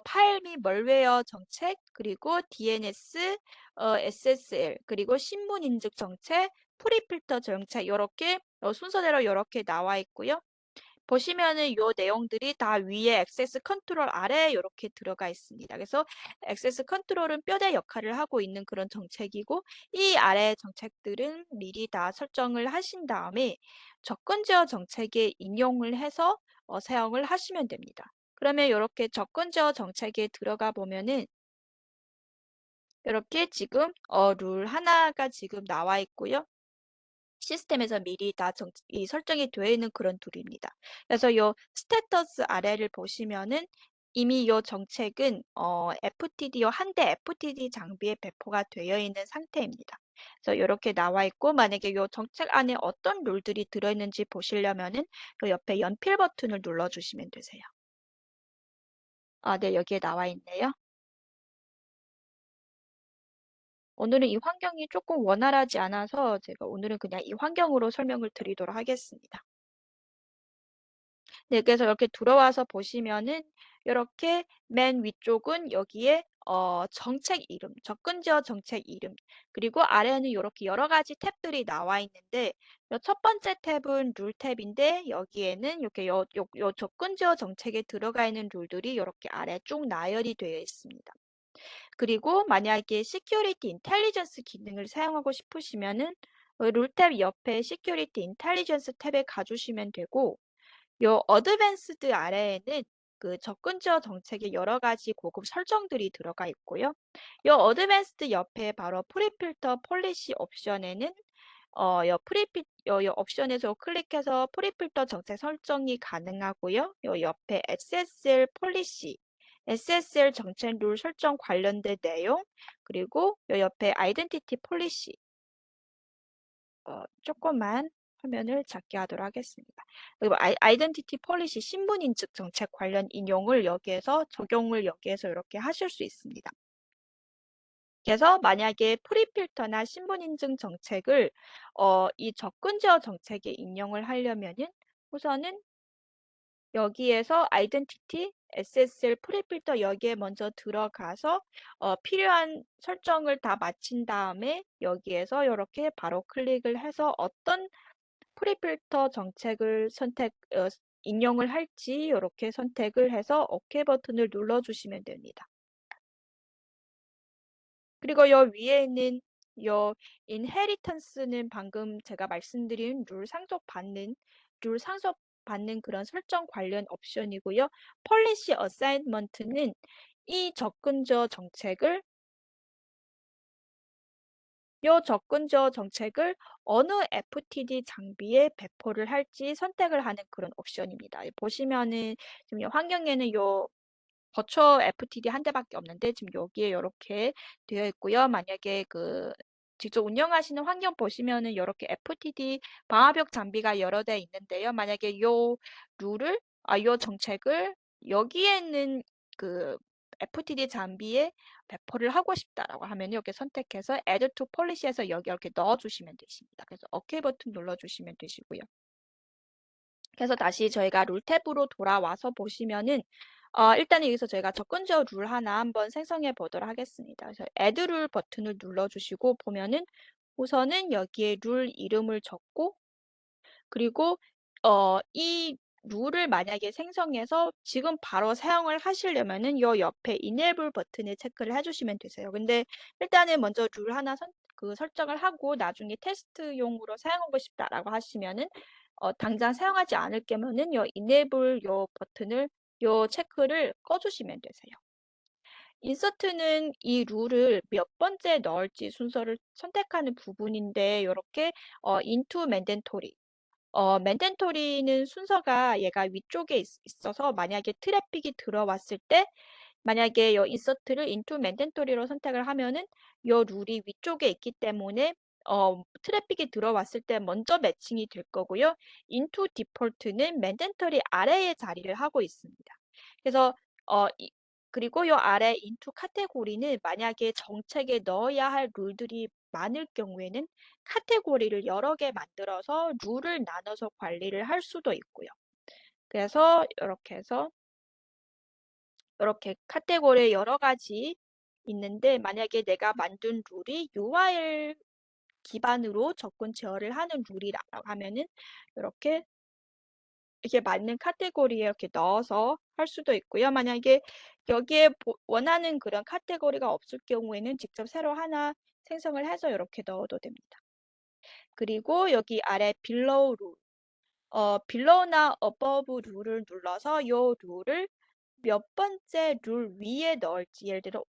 파일 및 멀웨어 정책, 그리고 DNS, SSL, 그리고 신문 인증 정책, 프리필터 정책 이렇게 순서대로 이렇게 나와 있고요. 보시면은 요 내용들이 다 위에 액세스 컨트롤 아래 이렇게 들어가 있습니다. 그래서 액세스 컨트롤은 뼈대 역할을 하고 있는 그런 정책이고 이 아래 정책들은 미리 다 설정을 하신 다음에 접근 제어 정책에 인용을 해서 사용을 하시면 됩니다. 그러면 이렇게 접근 제어 정책에 들어가 보면은 이렇게 지금 룰 하나가 지금 나와 있고요. 시스템에서 미리 다 이 설정이 되어 있는 그런 툴입니다. 그래서 요 스테터스 아래를 보시면은 이미 요 정책은 FTD 요 한 대 FTD 장비에 배포가 되어 있는 상태입니다. 그래서 이렇게 나와 있고 만약에 요 정책 안에 어떤 룰들이 들어 있는지 보시려면은 요 옆에 연필 버튼을 눌러 주시면 되세요. 아, 네, 여기에 나와 있네요. 오늘은 이 환경이 조금 원활하지 않아서 제가 오늘은 그냥 이 환경으로 설명을 드리도록 하겠습니다. 네, 그래서 이렇게 들어와서 보시면은 이렇게 맨 위쪽은 여기에 정책 이름, 접근 지어 정책 이름, 그리고 아래는 이렇게 여러 가지 탭들이 나와 있는데 첫 번째 탭은 룰 탭인데 여기에는 이렇게 요 접근 지어 정책에 들어가 있는 룰들이 이렇게 아래 쭉 나열이 되어 있습니다. 그리고 만약에 시큐리티 인텔리전스 기능을 사용하고 싶으시면은 룰 탭 옆에 시큐리티 인텔리전스 탭에 가주시면 되고 요 어드밴스드 아래에는 그 접근 지어 정책의 여러 가지 고급 설정들이 들어가 있고요. 요 어드밴스드 옆에 바로 프리필터 폴리시 옵션에는 요 옵션에서 클릭해서 프리필터 정책 설정이 가능하고요. 요 옆에 SSL 폴리시, SSL 정책 룰 설정 관련된 내용, 그리고 요 옆에 아이덴티티 폴리시 조금만 화면을 작게 하도록 하겠습니다. 그리고 아이덴티티 폴리시 신분 인증 정책 관련 인용을 적용을 여기에서 이렇게 하실 수 있습니다. 그래서 만약에 프리필터나 신분 인증 정책을 이 접근 제어 정책에 인용을 하려면은 우선은 여기에서 아이덴티티, SSL 프리필터 여기에 먼저 들어가서 필요한 설정을 다 마친 다음에 여기에서 이렇게 바로 클릭을 해서 어떤 프리필터 정책을 인용을 할지 이렇게 선택을 해서 OK 버튼을 눌러주시면 됩니다. 그리고 여 위에 있는 요 inheritance는 방금 제가 말씀드린 룰 상속받는 그런 설정 관련 옵션이고요. policy assignment는 이 접근 제어 정책을 어느 FTD 장비에 배포를 할지 선택을 하는 그런 옵션입니다. 보시면은 지금 이 환경에는 요 버추얼 FTD 한 대밖에 없는데 지금 여기에 이렇게 되어 있고요. 만약에 직접 운영하시는 환경 보시면은 이렇게 FTD 방화벽 장비가 여러 대 있는데요. 만약에 요 정책을 여기에 있는 그 FTD 장비에 배포를 하고 싶다라고 하면 이렇게 선택해서 Add to Policy에서 여기 이렇게 넣어주시면 되십니다. 그래서 OK 버튼 눌러주시면 되시고요. 그래서 다시 저희가 룰 탭으로 돌아와서 보시면은 일단은 여기서 저희가 접근 제어 룰 하나 한번 생성해 보도록 하겠습니다. 그래서 add 룰 버튼을 눌러주시고 보면은 우선은 여기에 룰 이름을 적고 그리고 이 룰을 만약에 생성해서 지금 바로 사용을 하시려면은 요 옆에 enable 버튼을 체크를 해주시면 되세요. 근데 일단은 먼저 룰 하나 설정을 하고 나중에 테스트용으로 사용하고 싶다라고 하시면은 당장 사용하지 않을 거면은 요 enable 요 체크를 꺼주시면 되세요. 인서트는 이 룰을 몇 번째 넣을지 순서를 선택하는 부분인데 이렇게 into mandatory 맨덴토리는 순서가 얘가 위쪽에 있어서 만약에 트래픽이 들어왔을 때 만약에 이 인서트를 into 맨덴토리로 선택을 하면은 이 룰이 위쪽에 있기 때문에 트래픽이 들어왔을 때 먼저 매칭이 될 거고요. into 디폴트는 맨덴토리 아래에 자리를 하고 있습니다. 그래서 그리고 이 아래 into 카테고리는 만약에 정책에 넣어야 할 룰들이 많을 경우에는 카테고리를 여러 개 만들어서 룰을 나눠서 관리를 할 수도 있고요. 그래서 이렇게 해서 이렇게 카테고리 여러 가지 있는데 만약에 내가 만든 룰이 URL 기반으로 접근 제어를 하는 룰이라고 하면은 이렇게 맞는 카테고리에 이렇게 넣어서 할 수도 있고요. 만약에 여기에 원하는 그런 카테고리가 없을 경우에는 직접 새로 하나 생성을 해서 이렇게 넣어도 됩니다. 그리고 여기 아래 below 룰, below나 above 룰을 눌러서 이 룰을 몇 번째 룰 위에 넣을지, 예를 들어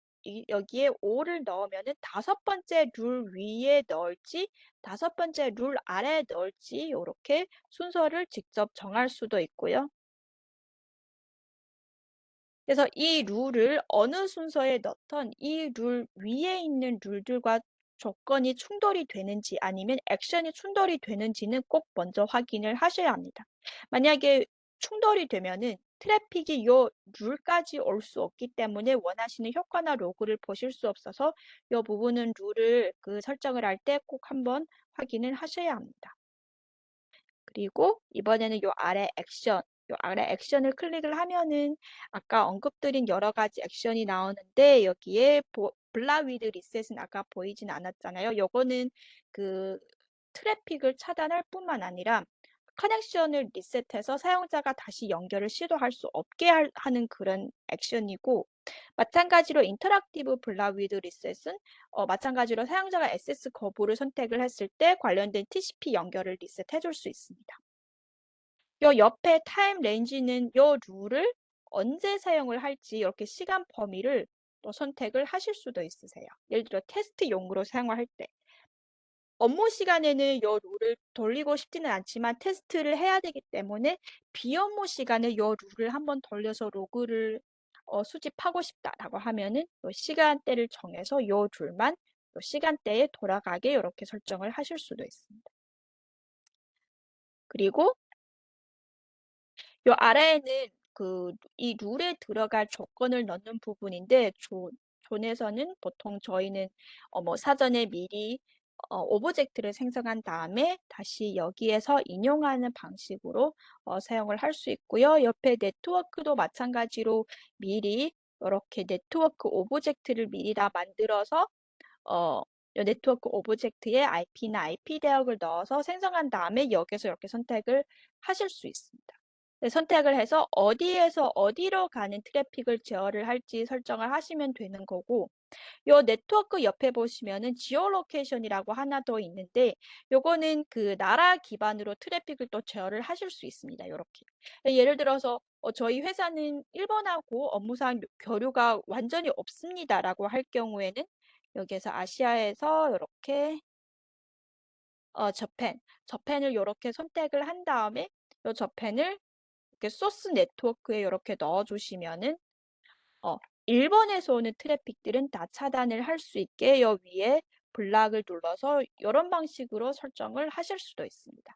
여기에 5를 넣으면은 5번째 룰 위에 넣을지, 5번째 룰 아래에 넣을지 이렇게 순서를 직접 정할 수도 있고요. 그래서 이 룰을 어느 순서에 넣던 이 룰 위에 있는 룰들과 조건이 충돌이 되는지 아니면 액션이 충돌이 되는지는 꼭 먼저 확인을 하셔야 합니다. 만약에 충돌이 되면은 트래픽이 요 룰까지 올 수 없기 때문에 원하시는 효과나 로그를 보실 수 없어서 이 부분은 룰을 설정을 할 때 꼭 한번 확인을 하셔야 합니다. 그리고 이번에는 요 아래 액션을 클릭을 하면은 아까 언급드린 여러 가지 액션이 나오는데 여기에 블락 위드 리셋은 아까 보이진 않았잖아요. 요거는 그 트래픽을 차단할 뿐만 아니라 커넥션을 리셋해서 사용자가 다시 연결을 시도할 수 없게 하는 그런 액션이고 마찬가지로 인터랙티브 블락 위드 리셋은 마찬가지로 사용자가 액세스 거부를 선택을 했을 때 관련된 TCP 연결을 리셋해 줄 수 있습니다. 요 옆에 타임 렌지는 요 룰을 언제 사용을 할지 이렇게 시간 범위를 또 선택을 하실 수도 있으세요. 예를 들어 테스트용으로 사용을 할 때. 업무 시간에는 요 룰을 돌리고 싶지는 않지만 테스트를 해야 되기 때문에 비업무 시간에 요 룰을 한번 돌려서 로그를 수집하고 싶다라고 하면은 요 시간대를 정해서 요 룰만 요 시간대에 돌아가게 이렇게 설정을 하실 수도 있습니다. 그리고 요 아래에는 이 룰에 들어갈 조건을 넣는 부분인데 존에서는 보통 저희는 뭐 사전에 미리 오브젝트를 생성한 다음에 다시 여기에서 인용하는 방식으로 사용을 할 수 있고요. 옆에 네트워크도 마찬가지로 미리 이렇게 네트워크 오브젝트를 미리 다 만들어서 요 네트워크 오브젝트에 IP나 IP 대역을 넣어서 생성한 다음에 여기서 이렇게 선택을 하실 수 있습니다. 네, 선택을 해서 어디에서 어디로 가는 트래픽을 제어를 할지 설정을 하시면 되는 거고, 요 네트워크 옆에 보시면은 지오로케이션이라고 하나 더 있는데, 요거는 그 나라 기반으로 트래픽을 또 제어를 하실 수 있습니다. 요렇게. 예를 들어서 저희 회사는 일본하고 업무상 교류가 완전히 없습니다라고 할 경우에는 여기에서 아시아에서 이렇게 저펜을 이렇게 선택을 한 다음에 이 저펜을 이렇게 소스 네트워크에 이렇게 넣어주시면은 일본에서 오는 트래픽들은 다 차단을 할 수 있게 여 위에 블락을 눌러서 이런 방식으로 설정을 하실 수도 있습니다.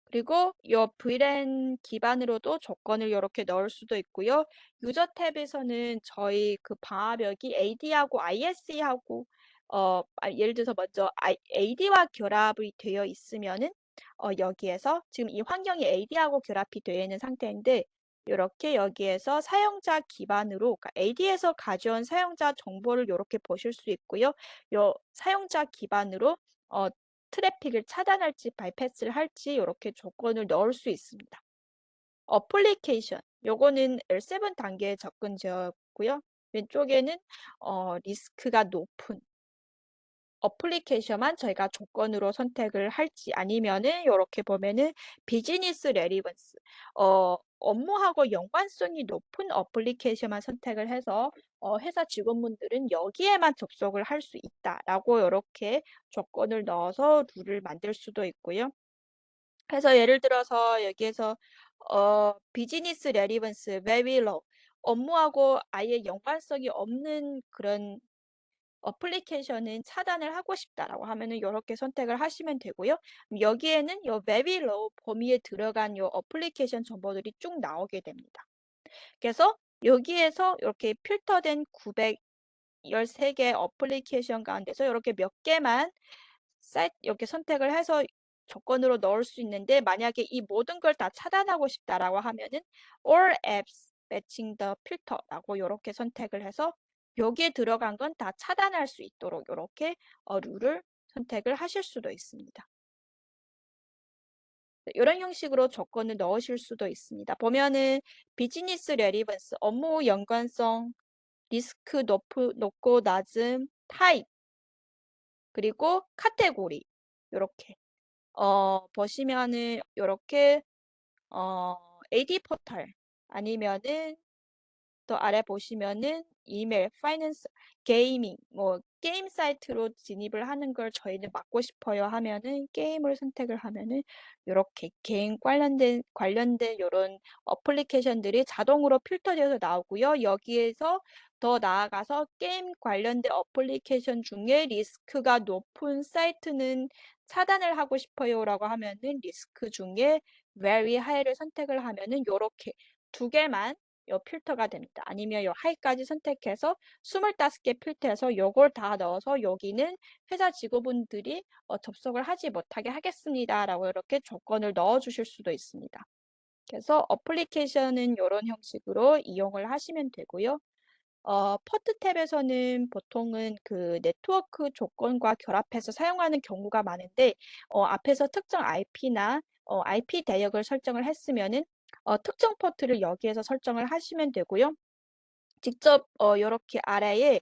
그리고 이 VLAN 기반으로도 조건을 이렇게 넣을 수도 있고요. 유저 탭에서는 저희 그 방화벽이 AD하고 ISE하고 예를 들어서 먼저 AD와 결합이 되어 있으면은 여기에서 지금 이 환경이 AD하고 결합이 되어 있는 상태인데 이렇게 여기에서 사용자 기반으로 그러니까 AD에서 가져온 사용자 정보를 이렇게 보실 수 있고요. 요 사용자 기반으로 트래픽을 차단할지 바이패스를 할지 이렇게 조건을 넣을 수 있습니다. 어플리케이션, 요거는 L7 단계의 접근 제어고요. 왼쪽에는 리스크가 높은 어플리케이션만 저희가 조건으로 선택을 할지 아니면은 이렇게 보면은 비즈니스 레리번스 업무하고 연관성이 높은 어플리케이션만 선택을 해서 회사 직원분들은 여기에만 접속을 할 수 있다라고 이렇게 조건을 넣어서 룰을 만들 수도 있고요. 그래서 예를 들어서 여기에서 비즈니스 레리번스 very low 업무하고 아예 연관성이 없는 그런 어플리케이션은 차단을 하고 싶다라고 하면은 이렇게 선택을 하시면 되고요. 여기에는 요 very low 범위에 들어간 요 어플리케이션 정보들이 쭉 나오게 됩니다. 그래서 여기에서 이렇게 필터된 913개 어플리케이션 가운데서 이렇게 몇 개만 사이트 이렇게 선택을 해서 조건으로 넣을 수 있는데 만약에 이 모든 걸 다 차단하고 싶다라고 하면은 all apps matching the filter라고 이렇게 선택을 해서 여기에 들어간 건 다 차단할 수 있도록 이렇게 룰을 선택을 하실 수도 있습니다. 이런 형식으로 조건을 넣으실 수도 있습니다. 보면은 비즈니스 레리번스, 업무 연관성, 리스크 높고 낮음, 타입, 그리고 카테고리 이렇게 보시면은 이렇게 AD 포털 아니면은 또 아래 보시면은 이메일, 파이낸스, 게이밍, 뭐 게임 사이트로 진입을 하는 걸 저희는 막고 싶어요 하면은 게임을 선택을 하면은 이렇게 게임 관련된 이런 어플리케이션들이 자동으로 필터되어서 나오고요. 여기에서 더 나아가서 게임 관련된 어플리케이션 중에 리스크가 높은 사이트는 차단을 하고 싶어요라고 하면은 리스크 중에 very high를 선택을 하면은 이렇게 두 개만 요 필터가 됩니다. 아니면 요 하이까지 선택해서 25개 필터해서 요걸 다 넣어서 여기는 회사 직원분들이 접속을 하지 못하게 하겠습니다. 라고 이렇게 조건을 넣어 주실 수도 있습니다. 그래서 어플리케이션은 이런 형식으로 이용을 하시면 되고요. 포트 탭에서는 보통은 그 네트워크 조건과 결합해서 사용하는 경우가 많은데 앞에서 특정 IP나 IP 대역을 설정을 했으면은 특정 포트를 여기에서 설정을 하시면 되고요. 직접 이렇게 아래에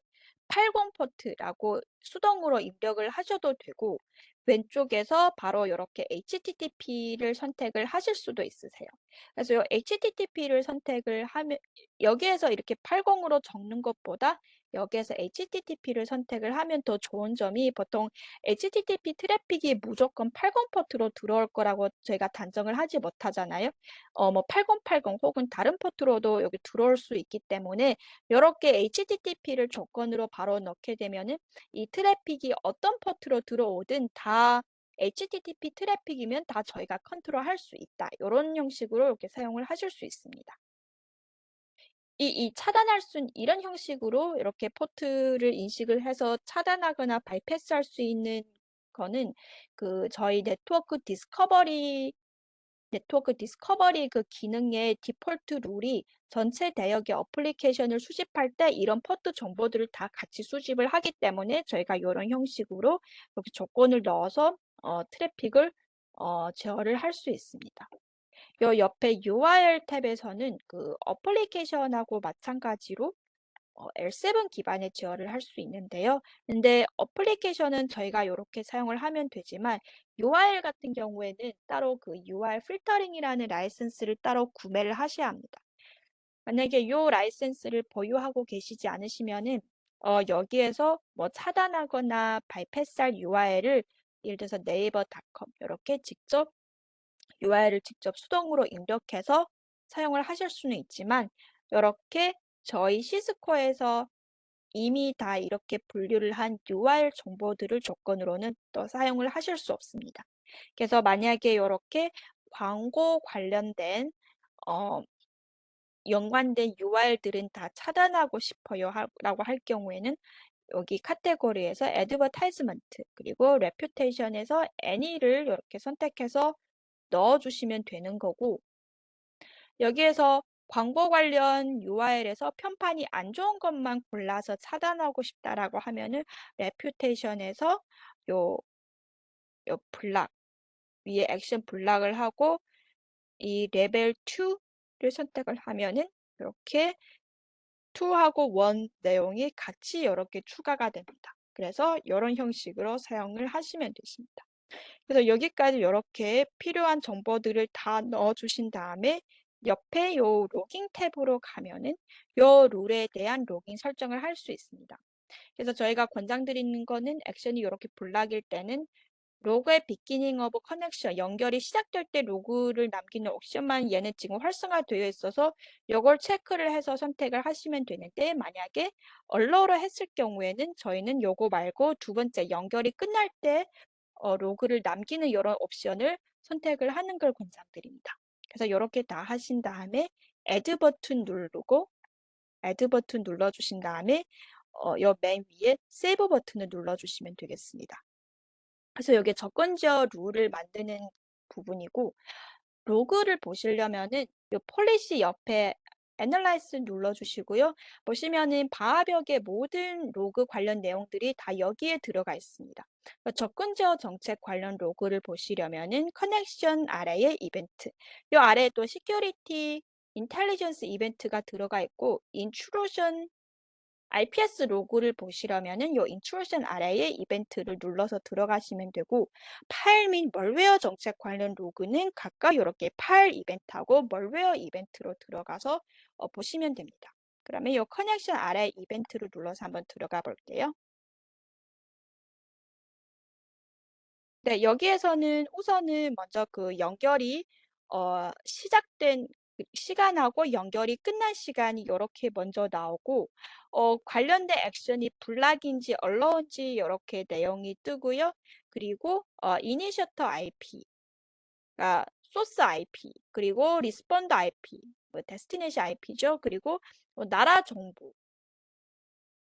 80 포트라고 수동으로 입력을 하셔도 되고 왼쪽에서 바로 이렇게 HTTP를 선택을 하실 수도 있으세요. 그래서 이 HTTP를 선택을 하면 여기에서 이렇게 80으로 적는 것보다 여기에서 HTTP를 선택을 하면 더 좋은 점이 보통 HTTP 트래픽이 무조건 80 포트로 들어올 거라고 저희가 단정을 하지 못하잖아요. 뭐 8080 혹은 다른 포트로도 여기 들어올 수 있기 때문에 이렇게 HTTP를 조건으로 바로 넣게 되면은 이 트래픽이 어떤 포트로 들어오든 다 HTTP 트래픽이면 다 저희가 컨트롤할 수 있다. 이런 형식으로 이렇게 사용을 하실 수 있습니다. 차단할 수 이런 형식으로 이렇게 포트를 인식을 해서 차단하거나 바이패스할 수 있는 거는 저희 네트워크 디스커버리 그 기능의 디폴트 룰이 전체 대역의 어플리케이션을 수집할 때 이런 포트 정보들을 다 같이 수집을 하기 때문에 저희가 이런 형식으로 이렇게 조건을 넣어서 트래픽을 제어를 할 수 있습니다. 요 옆에 URL 탭에서는 그 어플리케이션하고 마찬가지로 L7 기반의 제어를 할 수 있는데요. 근데 어플리케이션은 저희가 이렇게 사용을 하면 되지만 URL 같은 경우에는 따로 그 URL 필터링이라는 라이센스를 따로 구매를 하셔야 합니다. 만약에 이 라이센스를 보유하고 계시지 않으시면은 여기에서 뭐 차단하거나 바이패스할 URL을 예를 들어서 네이버닷컴 이렇게 직접 URL을 직접 수동으로 입력해서 사용을 하실 수는 있지만 이렇게 저희 시스코에서 이미 다 이렇게 분류를 한 URL 정보들을 조건으로는 또 사용을 하실 수 없습니다. 그래서 만약에 이렇게 광고 관련된 연관된 URL들은 다 차단하고 싶어요 라고 할 경우에는 여기 카테고리에서 애드버타이즈먼트 그리고 레퓨테이션에서 any를 이렇게 선택해서 넣어주시면 되는 거고 여기에서 광고 관련 URL에서 편판이 안 좋은 것만 골라서 차단하고 싶다라고 하면은 레퓨테이션에서 요, 요 블락 위에 액션 블락을 하고 이 레벨 2를 선택을 하면은 이렇게 2하고 1 내용이 같이 이렇게 추가가 됩니다. 그래서 이런 형식으로 사용을 하시면 되십니다. 그래서 여기까지 이렇게 필요한 정보들을 다 넣어주신 다음에 옆에 요 로깅 탭으로 가면은 요 룰에 대한 로깅 설정을 할 수 있습니다. 그래서 저희가 권장드리는 거는 액션이 이렇게 블락일 때는 로그의 beginning of connection, 연결이 시작될 때 로그를 남기는 옵션만 얘는 지금 활성화되어 있어서 이걸 체크를 해서 선택을 하시면 되는데 만약에 allow로 했을 경우에는 저희는 요거 말고 두 번째 연결이 끝날 때 로그를 남기는 이런 옵션을 선택을 하는 걸 권장드립니다. 그래서 이렇게 다 하신 다음에 add 버튼 누르고 add 버튼 눌러주신 다음에 요 맨 위에 save 버튼을 눌러주시면 되겠습니다. 그래서 여기 접근 제어 룰을 만드는 부분이고 로그를 보시려면은 요 폴리시 옆에 애널라이즈 눌러주시고요. 보시면은 바하벽의 모든 로그 관련 내용들이 다 여기에 들어가 있습니다. 접근 제어 정책 관련 로그를 보시려면은 커넥션 아래에 이벤트, 요 아래에 또 시큐리티 인텔리전스 이벤트가 들어가 있고 인트루션 IPS 로그를 보시려면은 요 인트루션 아래에 이벤트를 눌러서 들어가시면 되고 파일 및 멀웨어 정책 관련 로그는 각각 이렇게 파일 이벤트하고 멀웨어 이벤트로 들어가서 보시면 됩니다. 그러면 이 커넥션 아래 이벤트를 눌러서 한번 들어가 볼게요. 네, 여기에서는 우선은 먼저 그 연결이 시작된 그 시간하고 연결이 끝난 시간이 이렇게 먼저 나오고 관련된 액션이 블락인지 allow인지 이렇게 내용이 뜨고요. 그리고 이니셔터 IP, 가 소스 IP, 그리고 리스폰드 IP, 뭐 데스티네이션 IP죠. 그리고 나라 정보,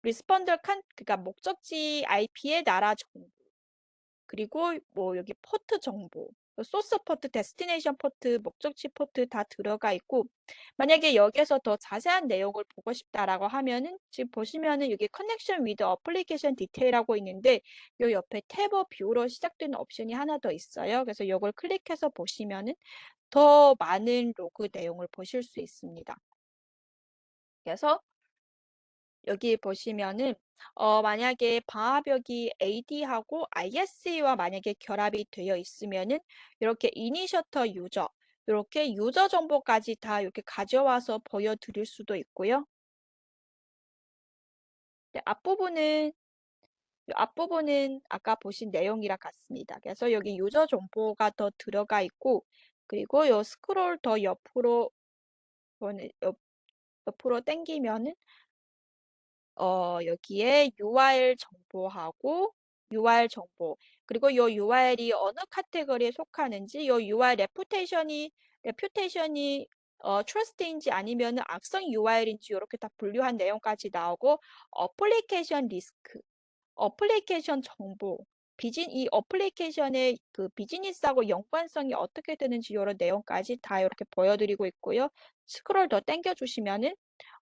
리스폰드 그러니까 목적지 IP의 나라 정보. 그리고 뭐 여기 포트 정보, 소스 포트, 데스티네이션 포트, 목적지 포트 다 들어가 있고 만약에 여기에서 더 자세한 내용을 보고 싶다라고 하면은 지금 보시면은 여기 커넥션 위드 어플리케이션 디테일하고 있는데 요 옆에 탭 뷰로 시작되는 옵션이 하나 더 있어요. 그래서 이걸 클릭해서 보시면은 더 많은 로그 내용을 보실 수 있습니다. 그래서 여기 보시면은 만약에 방화벽이 AD하고 ISE와 만약에 결합이 되어 있으면은 이렇게 이니셔터 유저 이렇게 유저 정보까지 다 이렇게 가져와서 보여드릴 수도 있고요. 네, 앞부분은 아까 보신 내용이랑 같습니다. 그래서 여기 유저 정보가 더 들어가 있고 그리고 요 스크롤 더 옆으로 당기면은 여기에 URL 정보하고 URL 정보, 그리고 요 URL이 어느 카테고리에 속하는지, 요 URL 레퓨테이션이 트러스트인지 아니면 악성 URL인지 이렇게 다 분류한 내용까지 나오고, 어플리케이션 리스크, 어플리케이션 정보, 이 어플리케이션의 그 비즈니스하고 연관성이 어떻게 되는지 이런 내용까지 다 이렇게 보여드리고 있고요. 스크롤 더 당겨주시면은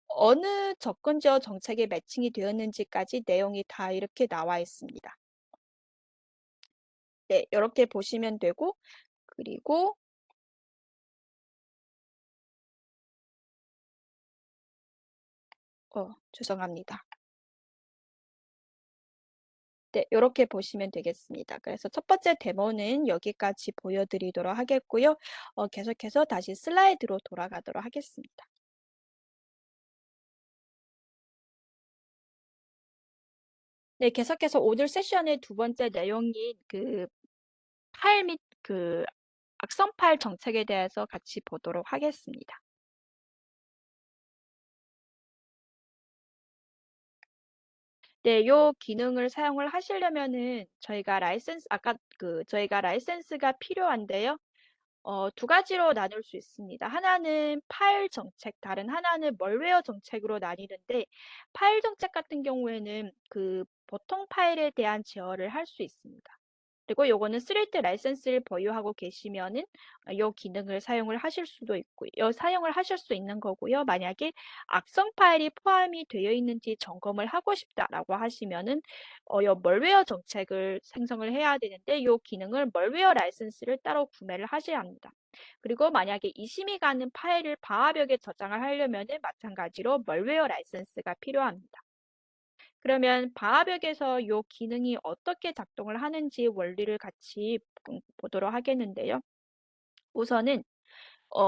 어느 접근 제어 정책에 매칭이 되었는지까지 내용이 다 이렇게 나와 있습니다. 네, 이렇게 보시면 되고, 그리고 죄송합니다. 네, 이렇게 보시면 되겠습니다. 그래서 첫 번째 데모는 여기까지 보여드리도록 하겠고요. 계속해서 다시 슬라이드로 돌아가도록 하겠습니다. 네, 계속해서 오늘 세션의 두 번째 내용인 그 파일 및 그 악성 파일 정책에 대해서 같이 보도록 하겠습니다. 네, 요 기능을 사용을 하시려면은 저희가 라이센스가 필요한데요. 두 가지로 나눌 수 있습니다. 하나는 파일 정책, 다른 하나는 멀웨어 정책으로 나뉘는데, 파일 정책 같은 경우에는 그 보통 파일에 대한 제어를 할 수 있습니다. 그리고 요거는 3D 라이센스를 보유하고 계시면은 요 기능을 사용을 하실 수도 있고, 사용을 하실 수 있는 거고요. 만약에 악성 파일이 포함이 되어 있는지 점검을 하고 싶다라고 하시면은 요 멀웨어 정책을 생성을 해야 되는데, 요 기능을 멀웨어 라이센스를 따로 구매를 하셔야 합니다. 그리고 만약에 이심이 가는 파일을 방화벽에 저장을 하려면은 마찬가지로 멀웨어 라이센스가 필요합니다. 그러면 방화벽에서 이 기능이 어떻게 작동을 하는지 원리를 같이 보도록 하겠는데요. 우선은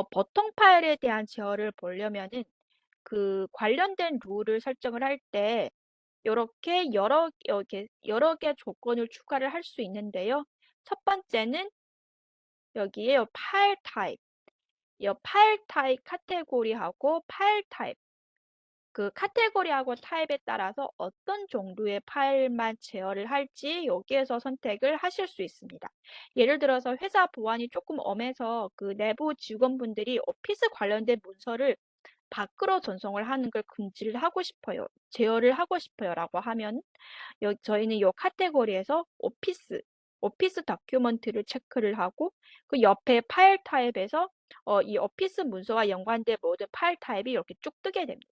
보통 파일에 대한 제어를 보려면은 그 관련된 룰을 설정을 할 때 이렇게 여러 개 조건을 추가를 할 수 있는데요. 첫 번째는 여기에 이 파일 타입 카테고리하고 파일 타입, 그 카테고리하고 타입에 따라서 어떤 정도의 파일만 제어를 할지 여기에서 선택을 하실 수 있습니다. 예를 들어서 회사 보안이 조금 엄해서 그 내부 직원분들이 오피스 관련된 문서를 밖으로 전송을 하는 걸 금지를 하고 싶어요. 제어를 하고 싶어요. 라고 하면 저희는 이 카테고리에서 오피스 다큐먼트를 체크를 하고 그 옆에 파일 타입에서 이 오피스 문서와 연관된 모든 파일 타입이 이렇게 쭉 뜨게 됩니다.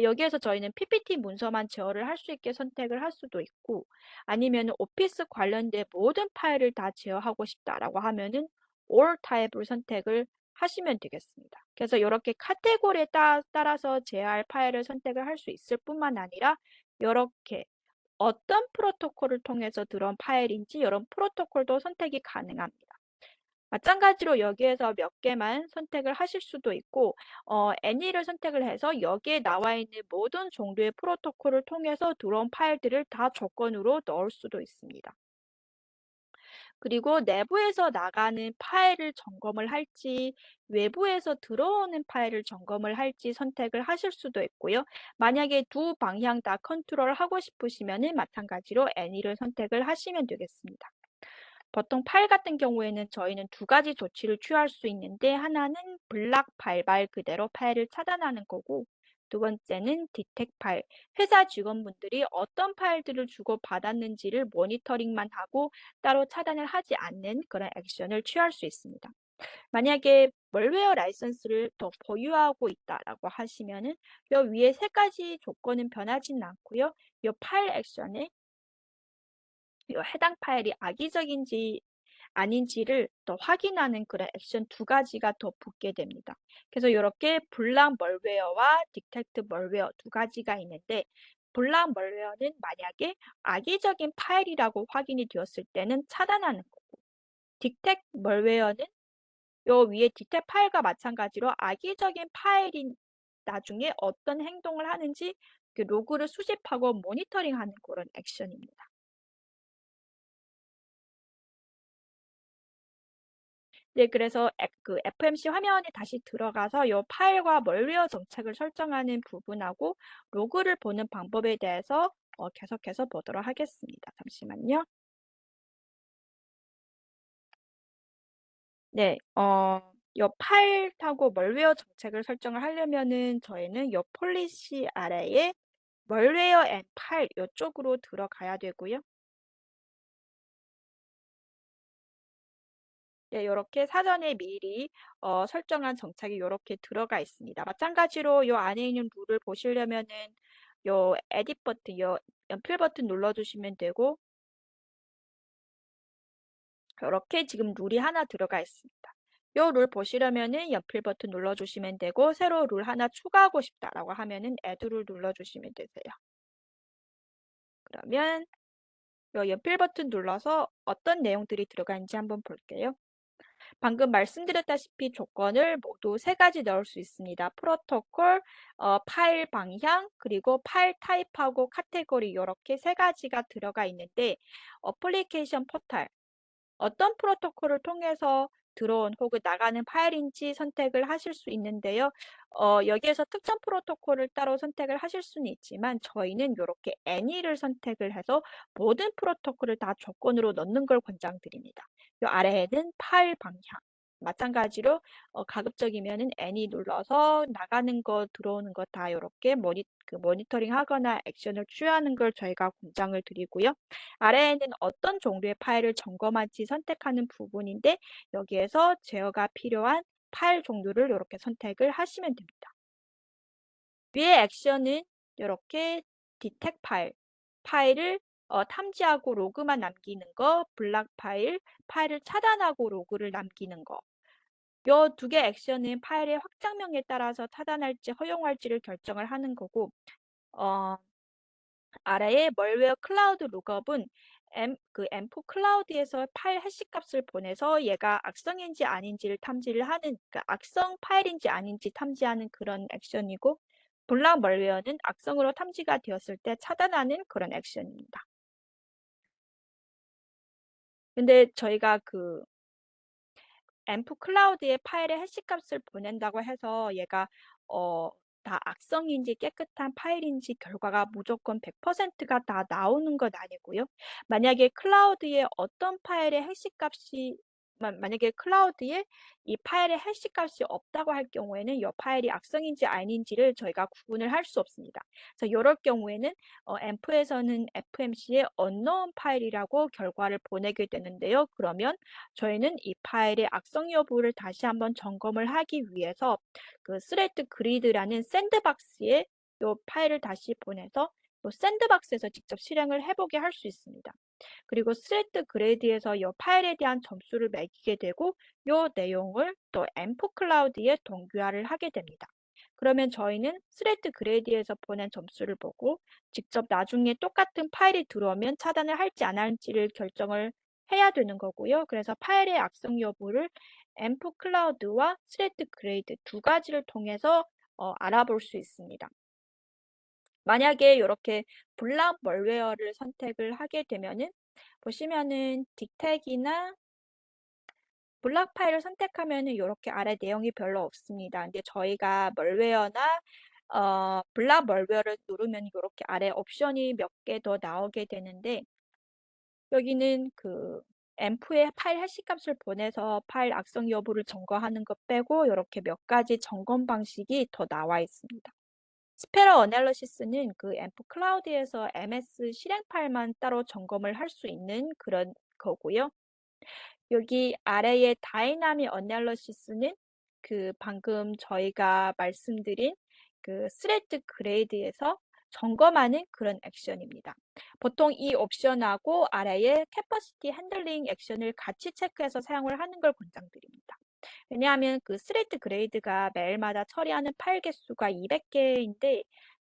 여기에서 저희는 PPT 문서만 제어를 할 수 있게 선택을 할 수도 있고, 아니면 오피스 관련된 모든 파일을 다 제어하고 싶다라고 하면은 all 타입을 선택을 하시면 되겠습니다. 그래서 이렇게 카테고리에 따라서 제어할 파일을 선택을 할 수 있을 뿐만 아니라 이렇게 어떤 프로토콜을 통해서 들어온 파일인지 이런 프로토콜도 선택이 가능합니다. 마찬가지로 여기에서 몇 개만 선택을 하실 수도 있고, any를 선택을 해서 여기에 나와 있는 모든 종류의 프로토콜을 통해서 들어온 파일들을 다 조건으로 넣을 수도 있습니다. 그리고 내부에서 나가는 파일을 점검을 할지, 외부에서 들어오는 파일을 점검을 할지 선택을 하실 수도 있고요. 만약에 두 방향 다 컨트롤하고 싶으시면 마찬가지로 any를 선택을 하시면 되겠습니다. 보통 파일 같은 경우에는 저희는 두 가지 조치를 취할 수 있는데, 하나는 블락 발발 그대로 파일을 차단하는 거고, 두 번째는 디텍 파일, 회사 직원분들이 어떤 파일들을 주고 받았는지를 모니터링만 하고 따로 차단을 하지 않는 그런 액션을 취할 수 있습니다. 만약에 멀웨어 라이선스를 더 보유하고 있다라고 하시면은 이 위에 세 가지 조건은 변하지는 않고요. 이 파일 액션에 이 해당 파일이 악의적인지 아닌지를 더 확인하는 그런 액션 두 가지가 더 붙게 됩니다. 그래서 이렇게 블락 멀웨어와 디텍트 멀웨어 두 가지가 있는데, 블락 멀웨어는 만약에 악의적인 파일이라고 확인이 되었을 때는 차단하는 거고, 디텍트 멀웨어는 요 위에 디텍트 파일과 마찬가지로 악의적인 파일인 나중에 어떤 행동을 하는지 그 로그를 수집하고 모니터링하는 그런 액션입니다. 네, 그래서 그 FMC 화면에 다시 들어가서 이 파일과 멀웨어 정책을 설정하는 부분하고 로그를 보는 방법에 대해서 계속해서 보도록 하겠습니다. 잠시만요. 네, 요 파일 타고 멀웨어 정책을 설정을 하려면은 저희는 요 폴리시 아래에 멀웨어 앤 파일 요쪽으로 들어가야 되고요. 네, 요렇게 사전에 미리 설정한 정책이 요렇게 들어가 있습니다. 마찬가지로 요 안에 있는 룰을 보시려면은 요 에딧 버튼, 요 연필 버튼 눌러주시면 되고 요렇게 지금 룰이 하나 들어가 있습니다. 요 룰 보시려면은 연필 버튼 눌러주시면 되고 새로 룰 하나 추가하고 싶다라고 하면은 add 룰 눌러주시면 되세요. 그러면 요 연필 버튼 눌러서 어떤 내용들이 들어가 있는지 한번 볼게요. 방금 말씀드렸다시피 조건을 모두 세 가지 넣을 수 있습니다. 프로토콜, 파일 방향, 그리고 파일 타입하고 카테고리 이렇게 세 가지가 들어가 있는데 어플리케이션 포탈, 어떤 프로토콜을 통해서 들어온 혹은 나가는 파일인지 선택을 하실 수 있는데요. 여기에서 특정 프로토콜을 따로 선택을 하실 수는 있지만 저희는 이렇게 any를 선택을 해서 모든 프로토콜을 다 조건으로 넣는 걸 권장드립니다. 이 아래에는 파일 방향. 마찬가지로 가급적이면은 any 눌러서 나가는 거 들어오는 거 다 이렇게 모니터링 하거나 액션을 취하는 걸 저희가 권장을 드리고요. 아래에는 어떤 종류의 파일을 점검할지 선택하는 부분인데 여기에서 제어가 필요한 파일 종류를 이렇게 선택을 하시면 됩니다. 위의 액션은 이렇게 디텍 파일, 파일을 탐지하고 로그만 남기는 거, 블락 파일, 파일을 차단하고 로그를 남기는 거. 요 두 개 액션은 파일의 확장명에 따라서 차단할지 허용할지를 결정을 하는 거고 어, 아래의 멀웨어 클라우드 룩업은 앰프 클라우드에서 파일 해시 값을 보내서 얘가 악성인지 아닌지를 탐지를 하는, 그러니까 악성 파일인지 아닌지 탐지하는 그런 액션이고, 블락 멀웨어는 악성으로 탐지가 되었을 때 차단하는 그런 액션입니다. 근데 저희가 그 앰프 클라우드에 파일의 해시 값을 보낸다고 해서 얘가 다 악성인지 깨끗한 파일인지 결과가 무조건 100%가 다 나오는 건 아니고요. 만약에 클라우드에 어떤 파일의 해시 값이 만약에 클라우드에 이 파일의 해시 값이 없다고 할 경우에는 이 파일이 악성인지 아닌지를 저희가 구분을 할 수 없습니다. 그래서 이럴 경우에는 앰프에서는 FMC의 unknown 파일이라고 결과를 보내게 되는데요. 그러면 저희는 이 파일의 악성 여부를 다시 한번 점검을 하기 위해서 그 스레드 그리드라는 샌드박스에 이 파일을 다시 보내서 이 샌드박스에서 직접 실행을 해보게 할 수 있습니다. 그리고 스레드 그레이드에서 이 파일에 대한 점수를 매기게 되고 이 내용을 또 앰프 클라우드에 동기화를 하게 됩니다. 그러면 저희는 스레드 그레이드에서 보낸 점수를 보고 직접 나중에 똑같은 파일이 들어오면 차단을 할지 안 할지를 결정을 해야 되는 거고요. 그래서 파일의 악성 여부를 앰프 클라우드와 스레드 그레이드 두 가지를 통해서 알아볼 수 있습니다. 만약에 이렇게 블락 멀웨어를 선택을 하게 되면은 보시면은 딕택이나 블락 파일을 선택하면은 이렇게 아래 내용이 별로 없습니다. 근데 저희가 멀웨어나 블락 멀웨어를 누르면 이렇게 아래 옵션이 몇 개 더 나오게 되는데 여기는 그 앰프의 파일 해시 값을 보내서 파일 악성 여부를 점검하는 것 빼고 이렇게 몇 가지 점검 방식이 더 나와 있습니다. 스페러 어널리시스는 그 앰프 클라우드에서 MS 실행 파일만 따로 점검을 할 수 있는 그런 거고요. 여기 아래의 다이나믹 어널리시스는 그 방금 저희가 말씀드린 그 스레드 그레이드에서 점검하는 그런 액션입니다. 보통 이 옵션하고 아래의 캐퍼시티 핸들링 액션을 같이 체크해서 사용을 하는 걸 권장드립니다. 왜냐하면 그 스레드 그레이드가 매일마다 처리하는 파일 개수가 200개인데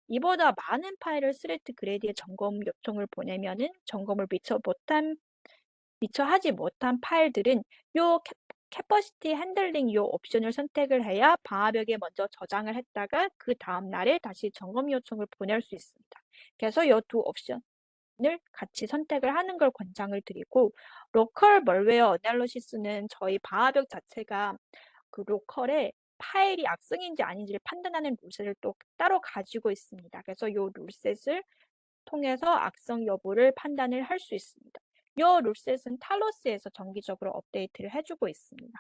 이보다 많은 파일을 스레드 그레이드에 점검 요청을 보내면은 점검을 미처 하지 못한 파일들은 요 캐퍼시티 핸들링 요 옵션을 선택을 해야 방화벽에 먼저 저장을 했다가 그 다음 날에 다시 점검 요청을 보낼 수 있습니다. 그래서 요 두 옵션을 같이 선택을 하는 걸 권장을 드리고 로컬 멀웨어 어널리시스는 저희 방화벽 자체가 그 로컬에 파일이 악성인지 아닌지를 판단하는 룰셋을 또 따로 가지고 있습니다. 그래서 요 룰셋을 통해서 악성 여부를 판단을 할 수 있습니다. 이 룰셋은 탈로스에서 정기적으로 업데이트를 해주고 있습니다.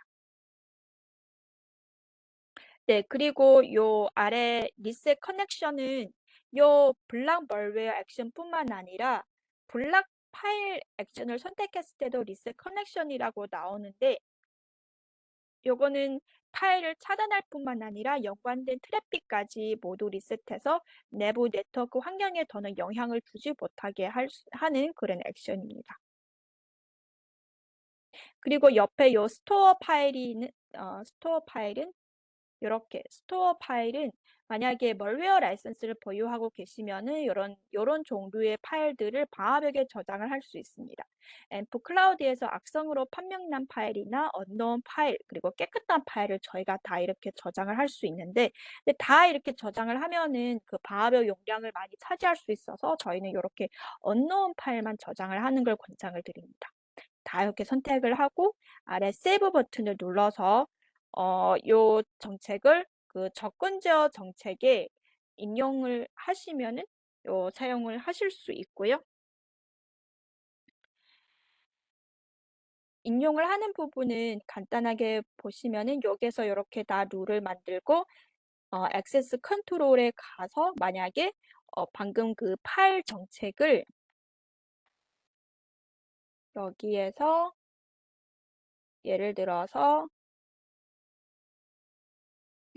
네, 그리고 요 아래 리셋 커넥션은 요 블락 멀웨어 액션뿐만 아니라 블락 파일 액션을 선택했을 때도 리셋 커넥션이라고 나오는데 요거는 파일을 차단할 뿐만 아니라 연관된 트래픽까지 모두 리셋해서 내부 네트워크 환경에 더는 영향을 주지 못하게 하는 그런 액션입니다. 그리고 옆에 요 스토어 파일은 이렇게 스토어 파일은 만약에 멀웨어 라이선스를 보유하고 계시면은 요런 종류의 파일들을 방화벽에 저장을 할 수 있습니다. 앰프 클라우드에서 악성으로 판명난 파일이나 언노운 파일 그리고 깨끗한 파일을 저희가 다 이렇게 저장을 할 수 있는데 근데 다 이렇게 저장을 하면은 그 방화벽 용량을 많이 차지할 수 있어서 저희는 이렇게 언노운 파일만 저장을 하는 걸 권장을 드립니다. 다 이렇게 선택을 하고 아래 세이브 버튼을 눌러서 요 정책을 그 접근 제어 정책에 인용을 하시면은 요 사용을 하실 수 있고요. 인용을 하는 부분은 간단하게 보시면은 여기에서 이렇게 다 룰을 만들고 액세스 컨트롤에 가서 만약에 방금 그 파일 정책을 여기에서 예를 들어서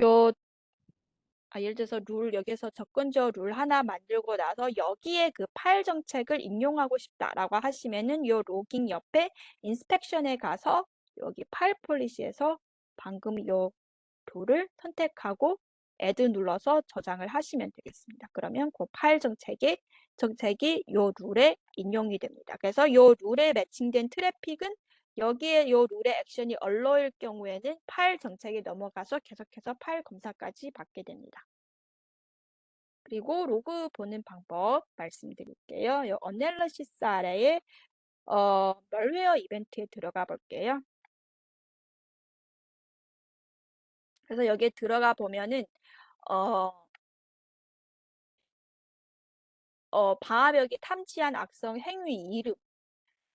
요 예를 들어서 여기서 접근조 룰 하나 만들고 나서 여기에 그 파일 정책을 인용하고 싶다라고 하시면은 요 로깅 옆에 인스펙션에 가서 여기 파일 폴리시에서 방금 요 룰을 선택하고 add 눌러서 저장을 하시면 되겠습니다. 그러면 그 파일 정책이 요 룰에 인용이 됩니다. 그래서 요 룰에 매칭된 트래픽은 여기에 요 룰의 액션이 언러일 경우에는 파일 정책에 넘어가서 계속해서 파일 검사까지 받게 됩니다. 그리고 로그 보는 방법 말씀드릴게요. 요 어널리시스 아래에 멀웨어 이벤트에 들어가 볼게요. 그래서 여기에 들어가 보면은 어, 방화벽이 탐지한 악성 행위 이름,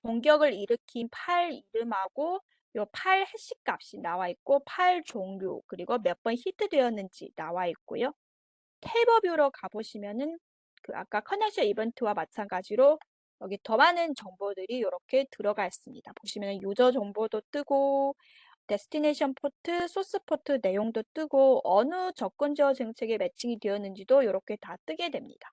공격을 일으킨 파일 이름하고 요 파일 해시 값이 나와 있고 파일 종류 그리고 몇 번 히트되었는지 나와 있고요. 탭업 뷰로 가보시면은 그 아까 커넥션 이벤트와 마찬가지로 여기 더 많은 정보들이 이렇게 들어가 있습니다. 보시면 유저 정보도 뜨고 데스티네이션 포트, 소스 포트 내용도 뜨고 어느 접근 제어 정책에 매칭이 되었는지도 이렇게 다 뜨게 됩니다.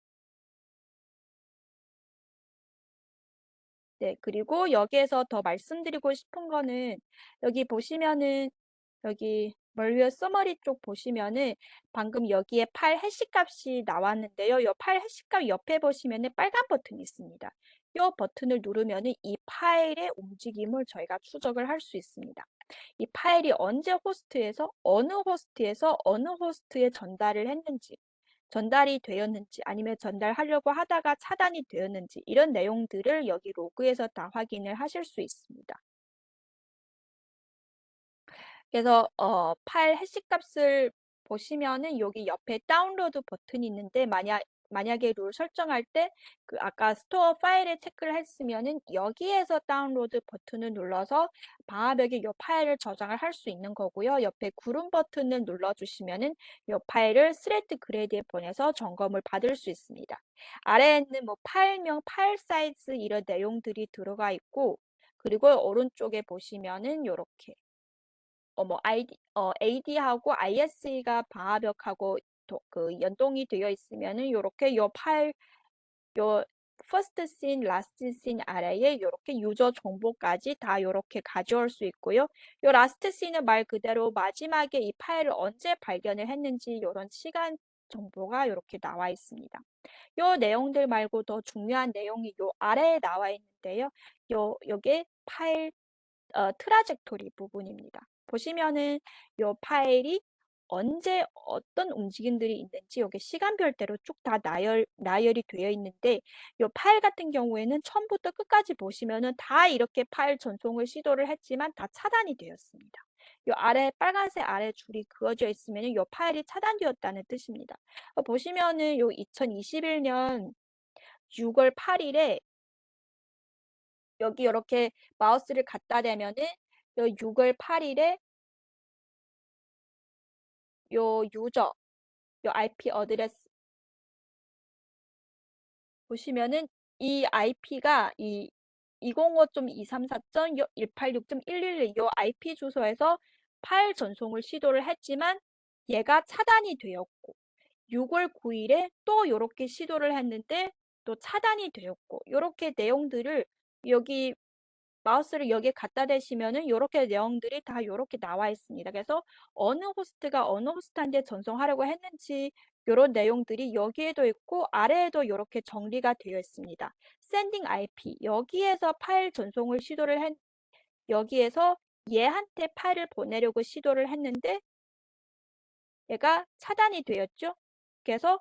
네, 그리고 여기에서 더 말씀드리고 싶은 거는 여기 보시면은 여기 멀리어 서머리 쪽 보시면은 방금 여기에 파일 해시 값이 나왔는데요. 이 파일 해시 값 옆에 보시면은 빨간 버튼이 있습니다. 이 버튼을 누르면은 이 파일의 움직임을 저희가 추적을 할 수 있습니다. 이 파일이 언제 호스트에서 어느 호스트에 전달을 했는지 전달이 되었는지 아니면 전달하려고 하다가 차단이 되었는지 이런 내용들을 여기 로그에서 다 확인을 하실 수 있습니다. 그래서 파일 해시 값을 보시면은 여기 옆에 다운로드 버튼이 있는데 만약에 룰 설정할 때 그 아까 스토어 파일에 체크를 했으면은 여기에서 다운로드 버튼을 눌러서 방화벽에 이 파일을 저장을 할 수 있는 거고요. 옆에 구름 버튼을 눌러주시면은 이 파일을 스레드 그레이드에 보내서 점검을 받을 수 있습니다. 아래에는 뭐 파일명, 파일 사이즈 이런 내용들이 들어가 있고 그리고 오른쪽에 보시면은 이렇게 AD하고 ISE가 방화벽하고 그 연동이 되어 있으면은 요렇게 요 파일 요 first scene, last scene 아래에 요렇게 유저 정보까지 다 요렇게 가져올 수 있고요. 요 last scene은 말 그대로 마지막에 이 파일을 언제 발견을 했는지 요런 시간 정보가 요렇게 나와 있습니다. 요 내용들 말고 더 중요한 내용이 요 아래에 나와 있는데요. 요게 파일 트라젝토리 부분입니다. 보시면은 요 파일이 언제 어떤 움직임들이 있는지 여기 시간별대로 쭉 다 나열이 되어 있는데 요 파일 같은 경우에는 처음부터 끝까지 보시면은 다 이렇게 파일 전송을 시도를 했지만 다 차단이 되었습니다. 요 아래 빨간색 아래 줄이 그어져 있으면 요 파일이 차단되었다는 뜻입니다. 보시면은 요 2021년 6월 8일에 여기 이렇게 마우스를 갖다 대면은 요 6월 8일에 요 유저, 요 IP 어드레스 보시면은 이 IP가 이 205.234.186.111 요 IP 주소에서 파일 전송을 시도를 했지만 얘가 차단이 되었고 6월 9일에 또 요렇게 시도를 했는데 또 차단이 되었고 요렇게 내용들을 여기 마우스를 여기에 갖다 대시면은 요렇게 내용들이 다 요렇게 나와 있습니다. 그래서 어느 호스트가 어느 호스트한테 전송하려고 했는지 요런 내용들이 여기에도 있고 아래에도 요렇게 정리가 되어 있습니다. sending IP 여기에서 파일 전송을 시도를 했 여기에서 얘한테 파일을 보내려고 시도를 했는데 얘가 차단이 되었죠. 그래서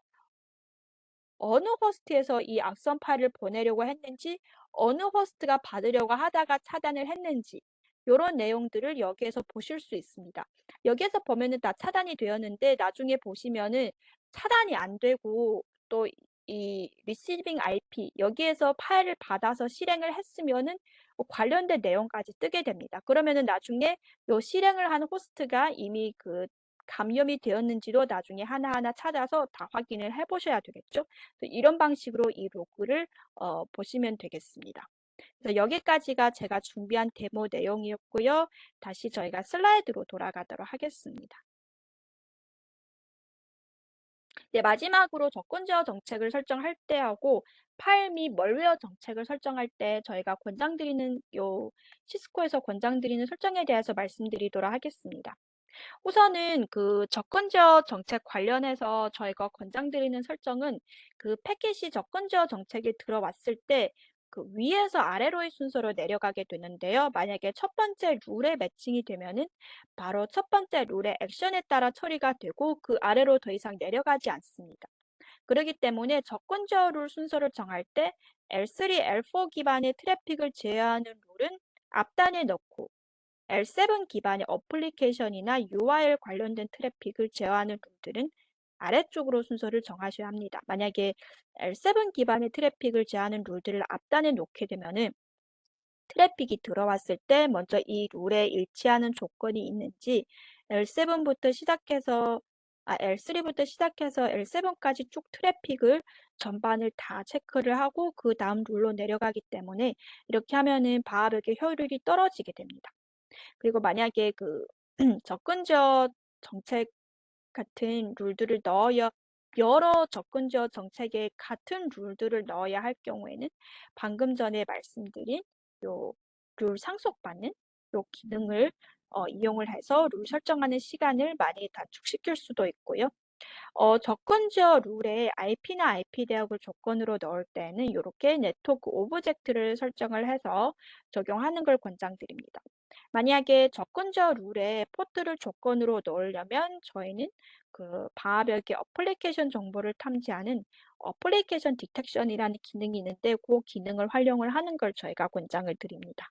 어느 호스트에서 이 악성 파일을 보내려고 했는지 어느 호스트가 받으려고 하다가 차단을 했는지 이런 내용들을 여기에서 보실 수 있습니다. 여기에서 보면은 다 차단이 되었는데 나중에 보시면은 차단이 안 되고 또 이 receiving IP 여기에서 파일을 받아서 실행을 했으면은 관련된 내용까지 뜨게 됩니다. 그러면은 나중에 요 실행을 하는 호스트가 이미 그 감염이 되었는지도 나중에 하나하나 찾아서 다 확인을 해 보셔야 되겠죠. 이런 방식으로 이 로그를 보시면 되겠습니다. 그래서 여기까지가 제가 준비한 데모 내용이었고요. 다시 저희가 슬라이드로 돌아가도록 하겠습니다. 네, 마지막으로 접근 제어 정책을 설정할 때 하고 파일 및 멀웨어 정책을 설정할 때 저희가 권장드리는 시스코에서 권장드리는 설정에 대해서 말씀드리도록 하겠습니다. 우선은 그 접근 제어 정책 관련해서 저희가 권장드리는 설정은 그 패킷이 접근 제어 정책이 들어왔을 때 그 위에서 아래로의 순서로 내려가게 되는데요. 만약에 첫 번째 룰에 매칭이 되면은 바로 첫 번째 룰의 액션에 따라 처리가 되고 그 아래로 더 이상 내려가지 않습니다. 그렇기 때문에 접근 제어 룰 순서를 정할 때 L3, L4 기반의 트래픽을 제어하는 룰은 앞단에 넣고 L7 기반의 어플리케이션이나 UIL 관련된 트래픽을 제어하는 룰들은 아래쪽으로 순서를 정하셔야 합니다. 만약에 L7 기반의 트래픽을 제어하는 룰들을 앞단에 놓게 되면은 트래픽이 들어왔을 때 먼저 이 룰에 일치하는 조건이 있는지 L7부터 시작해서 L3부터 시작해서 L7까지 쭉 트래픽을 전반을 다 체크를 하고 그 다음 룰로 내려가기 때문에 이렇게 하면은 바하벽의 효율이 떨어지게 됩니다. 그리고 만약에 그 접근 제어 정책 같은 룰들을 넣어야 여러 접근 제어 정책에 같은 룰들을 넣어야 할 경우에는 방금 전에 말씀드린 요 룰 상속받는 요 기능을 이용을 해서 룰 설정하는 시간을 많이 단축시킬 수도 있고요. 접근 제어 룰에 IP나 IP 대역을 조건으로 넣을 때는 이렇게 네트워크 오브젝트를 설정을 해서 적용하는 걸 권장드립니다. 만약에 접근 제어 룰에 포트를 조건으로 넣으려면 저희는 그 바하벽의 어플리케이션 정보를 탐지하는 어플리케이션 디텍션이라는 기능이 있는데 그 기능을 활용을 하는 걸 저희가 권장을 드립니다.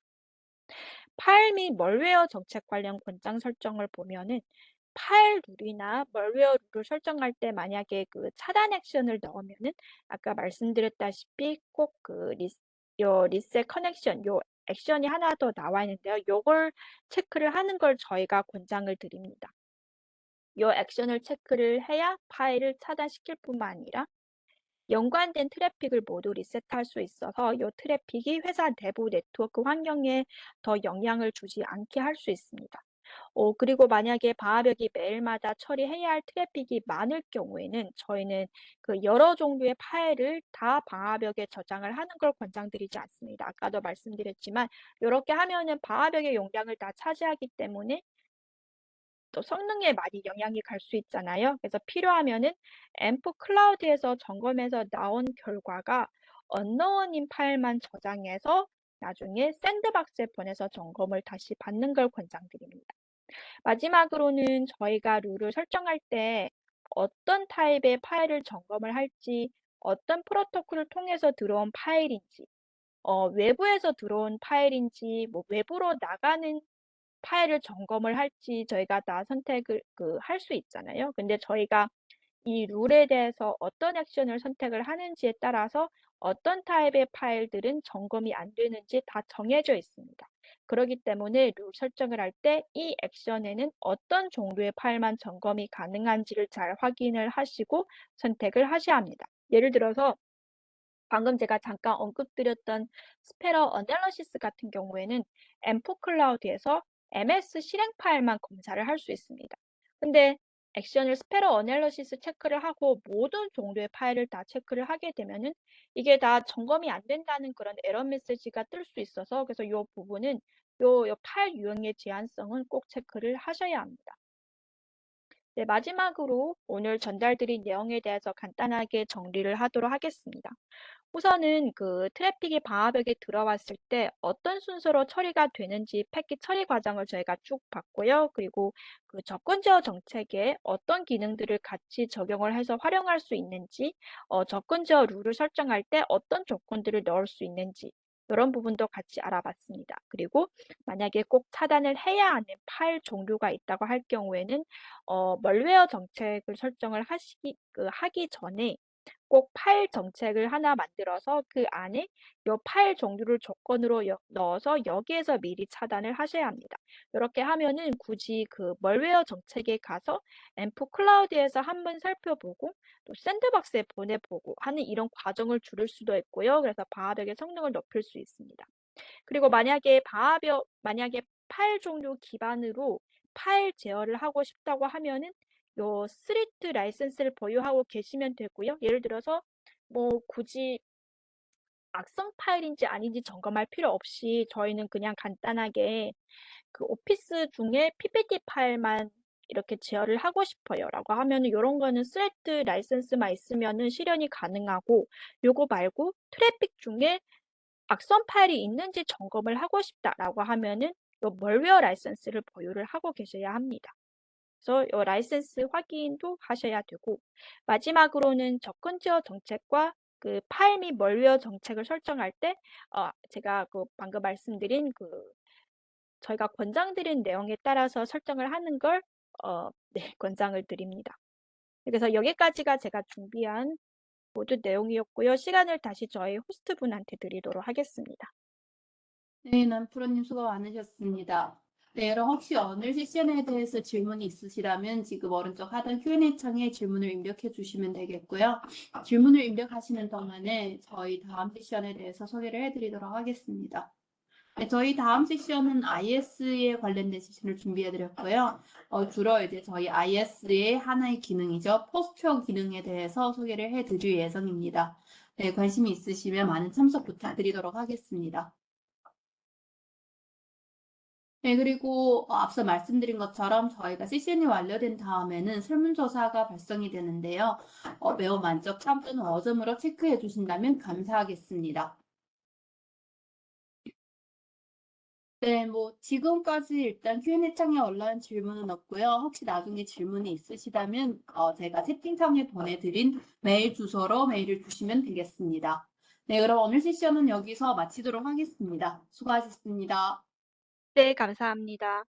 파일 및 멀웨어 정책 관련 권장 설정을 보면은 파일 룰이나 멀웨어 룰을 설정할 때 만약에 그 차단 액션을 넣으면은 아까 말씀드렸다시피 꼭 그 리셋 커넥션 요 액션이 하나 더 나와 있는데요. 요걸 체크를 하는 걸 저희가 권장을 드립니다. 요 액션을 체크를 해야 파일을 차단시킬 뿐만 아니라 연관된 트래픽을 모두 리셋할 수 있어서 이 트래픽이 회사 내부 네트워크 환경에 더 영향을 주지 않게 할 수 있습니다. 그리고 만약에 바하벽이 매일마다 처리해야 할 트래픽이 많을 경우에는 저희는 그 여러 종류의 파일을 다 바하벽에 저장을 하는 걸 권장드리지 않습니다. 아까도 말씀드렸지만 이렇게 하면은 바하벽의 용량을 다 차지하기 때문에 또 성능에 많이 영향이 갈 수 있잖아요. 그래서 필요하면은 앰프 클라우드에서 점검해서 나온 결과가 언노원인 파일만 저장해서 나중에 샌드박스에 보내서 점검을 다시 받는 걸 권장드립니다. 마지막으로는 저희가 룰을 설정할 때 어떤 타입의 파일을 점검을 할지, 어떤 프로토콜을 통해서 들어온 파일인지, 외부에서 들어온 파일인지, 뭐 외부로 나가는 파일을 점검을 할지 저희가 다 선택을 할 수 있잖아요. 근데 저희가 이 룰에 대해서 어떤 액션을 선택을 하는지에 따라서 어떤 타입의 파일들은 점검이 안 되는지 다 정해져 있습니다. 그렇기 때문에 룰 설정을 할 때 이 액션에는 어떤 종류의 파일만 점검이 가능한지를 잘 확인을 하시고 선택을 하셔야 합니다. 예를 들어서 방금 제가 잠깐 언급드렸던 스페러 어널리시스 같은 경우에는 M4 클라우드에서 MS 실행 파일만 검사를 할 수 있습니다. 근데 액션을 스페러 어널리시스 체크를 하고 모든 정도의 파일을 다 체크를 하게 되면은 이게 다 점검이 안 된다는 그런 에러 메시지가 뜰 수 있어서 그래서 이 부분은 요 파일 유형의 제한성은 꼭 체크를 하셔야 합니다. 네, 마지막으로 오늘 전달드린 내용에 대해서 간단하게 정리를 하도록 하겠습니다. 우선은 그 트래픽이 방화벽에 들어왔을 때 어떤 순서로 처리가 되는지 패킷 처리 과정을 저희가 쭉 봤고요. 그리고 그 접근 제어 정책에 어떤 기능들을 같이 적용을 해서 활용할 수 있는지, 접근 제어 룰을 설정할 때 어떤 조건들을 넣을 수 있는지, 이런 부분도 같이 알아봤습니다. 그리고 만약에 꼭 차단을 해야 하는 파일 종류가 있다고 할 경우에는 멀웨어 정책을 설정을 하기 전에 꼭 파일 정책을 하나 만들어서 그 안에 이 파일 종류를 조건으로 넣어서 여기에서 미리 차단을 하셔야 합니다. 이렇게 하면은 굳이 그 멀웨어 정책에 가서 M4 클라우드에서 한번 살펴보고 또 샌드박스에 보내보고 하는 이런 과정을 줄일 수도 있고요. 그래서 방화벽의 성능을 높일 수 있습니다. 그리고 만약에 파일 종류 기반으로 파일 제어를 하고 싶다고 하면은 요 스리트 라이센스를 보유하고 계시면 되고요. 예를 들어서 뭐 굳이 악성 파일인지 아닌지 점검할 필요 없이 저희는 그냥 간단하게 그 오피스 중에 PPT 파일만 이렇게 제어를 하고 싶어요 라고 하면은 이런 거는 스레트 라이센스만 있으면은 실현이 가능하고 요거 말고 트래픽 중에 악성 파일이 있는지 점검을 하고 싶다라고 하면은 요 멀웨어 라이센스를 보유를 하고 계셔야 합니다. 그래서 요 라이센스 확인도 하셔야 되고 마지막으로는 접근 제어 정책과 그 파일 및 멀웨어 정책을 설정할 때 제가 그 방금 말씀드린 그 저희가 권장드린 내용에 따라서 설정을 하는 걸 네, 권장을 드립니다. 그래서 여기까지가 제가 준비한 모든 내용이었고요. 시간을 다시 저희 호스트분한테 드리도록 하겠습니다. 네, 남프로님 수고 많으셨습니다. 네, 여러분 혹시 오늘 세션에 대해서 질문이 있으시다면 지금 오른쪽 하단 Q&A 창에 질문을 입력해 주시면 되겠고요. 질문을 입력하시는 동안에 저희 다음 세션에 대해서 소개를 해드리도록 하겠습니다. 네, 저희 다음 세션은 IS에 관련된 세션을 준비해 드렸고요. 주로 이제 저희 IS의 하나의 기능이죠. 포스처 기능에 대해서 소개를 해 드릴 예정입니다. 네, 관심이 있으시면 많은 참석 부탁드리도록 하겠습니다. 네, 그리고 앞서 말씀드린 것처럼 저희가 세션이 완료된 다음에는 설문조사가 발송이 되는데요. 매우 만족함 또는 어점으로 체크해 주신다면 감사하겠습니다. 네, 뭐 지금까지 일단 Q&A 창에 올라온 질문은 없고요. 혹시 나중에 질문이 있으시다면 제가 채팅창에 보내드린 메일 주소로 메일을 주시면 되겠습니다. 네, 그럼 오늘 세션은 여기서 마치도록 하겠습니다. 수고하셨습니다. 네, 감사합니다.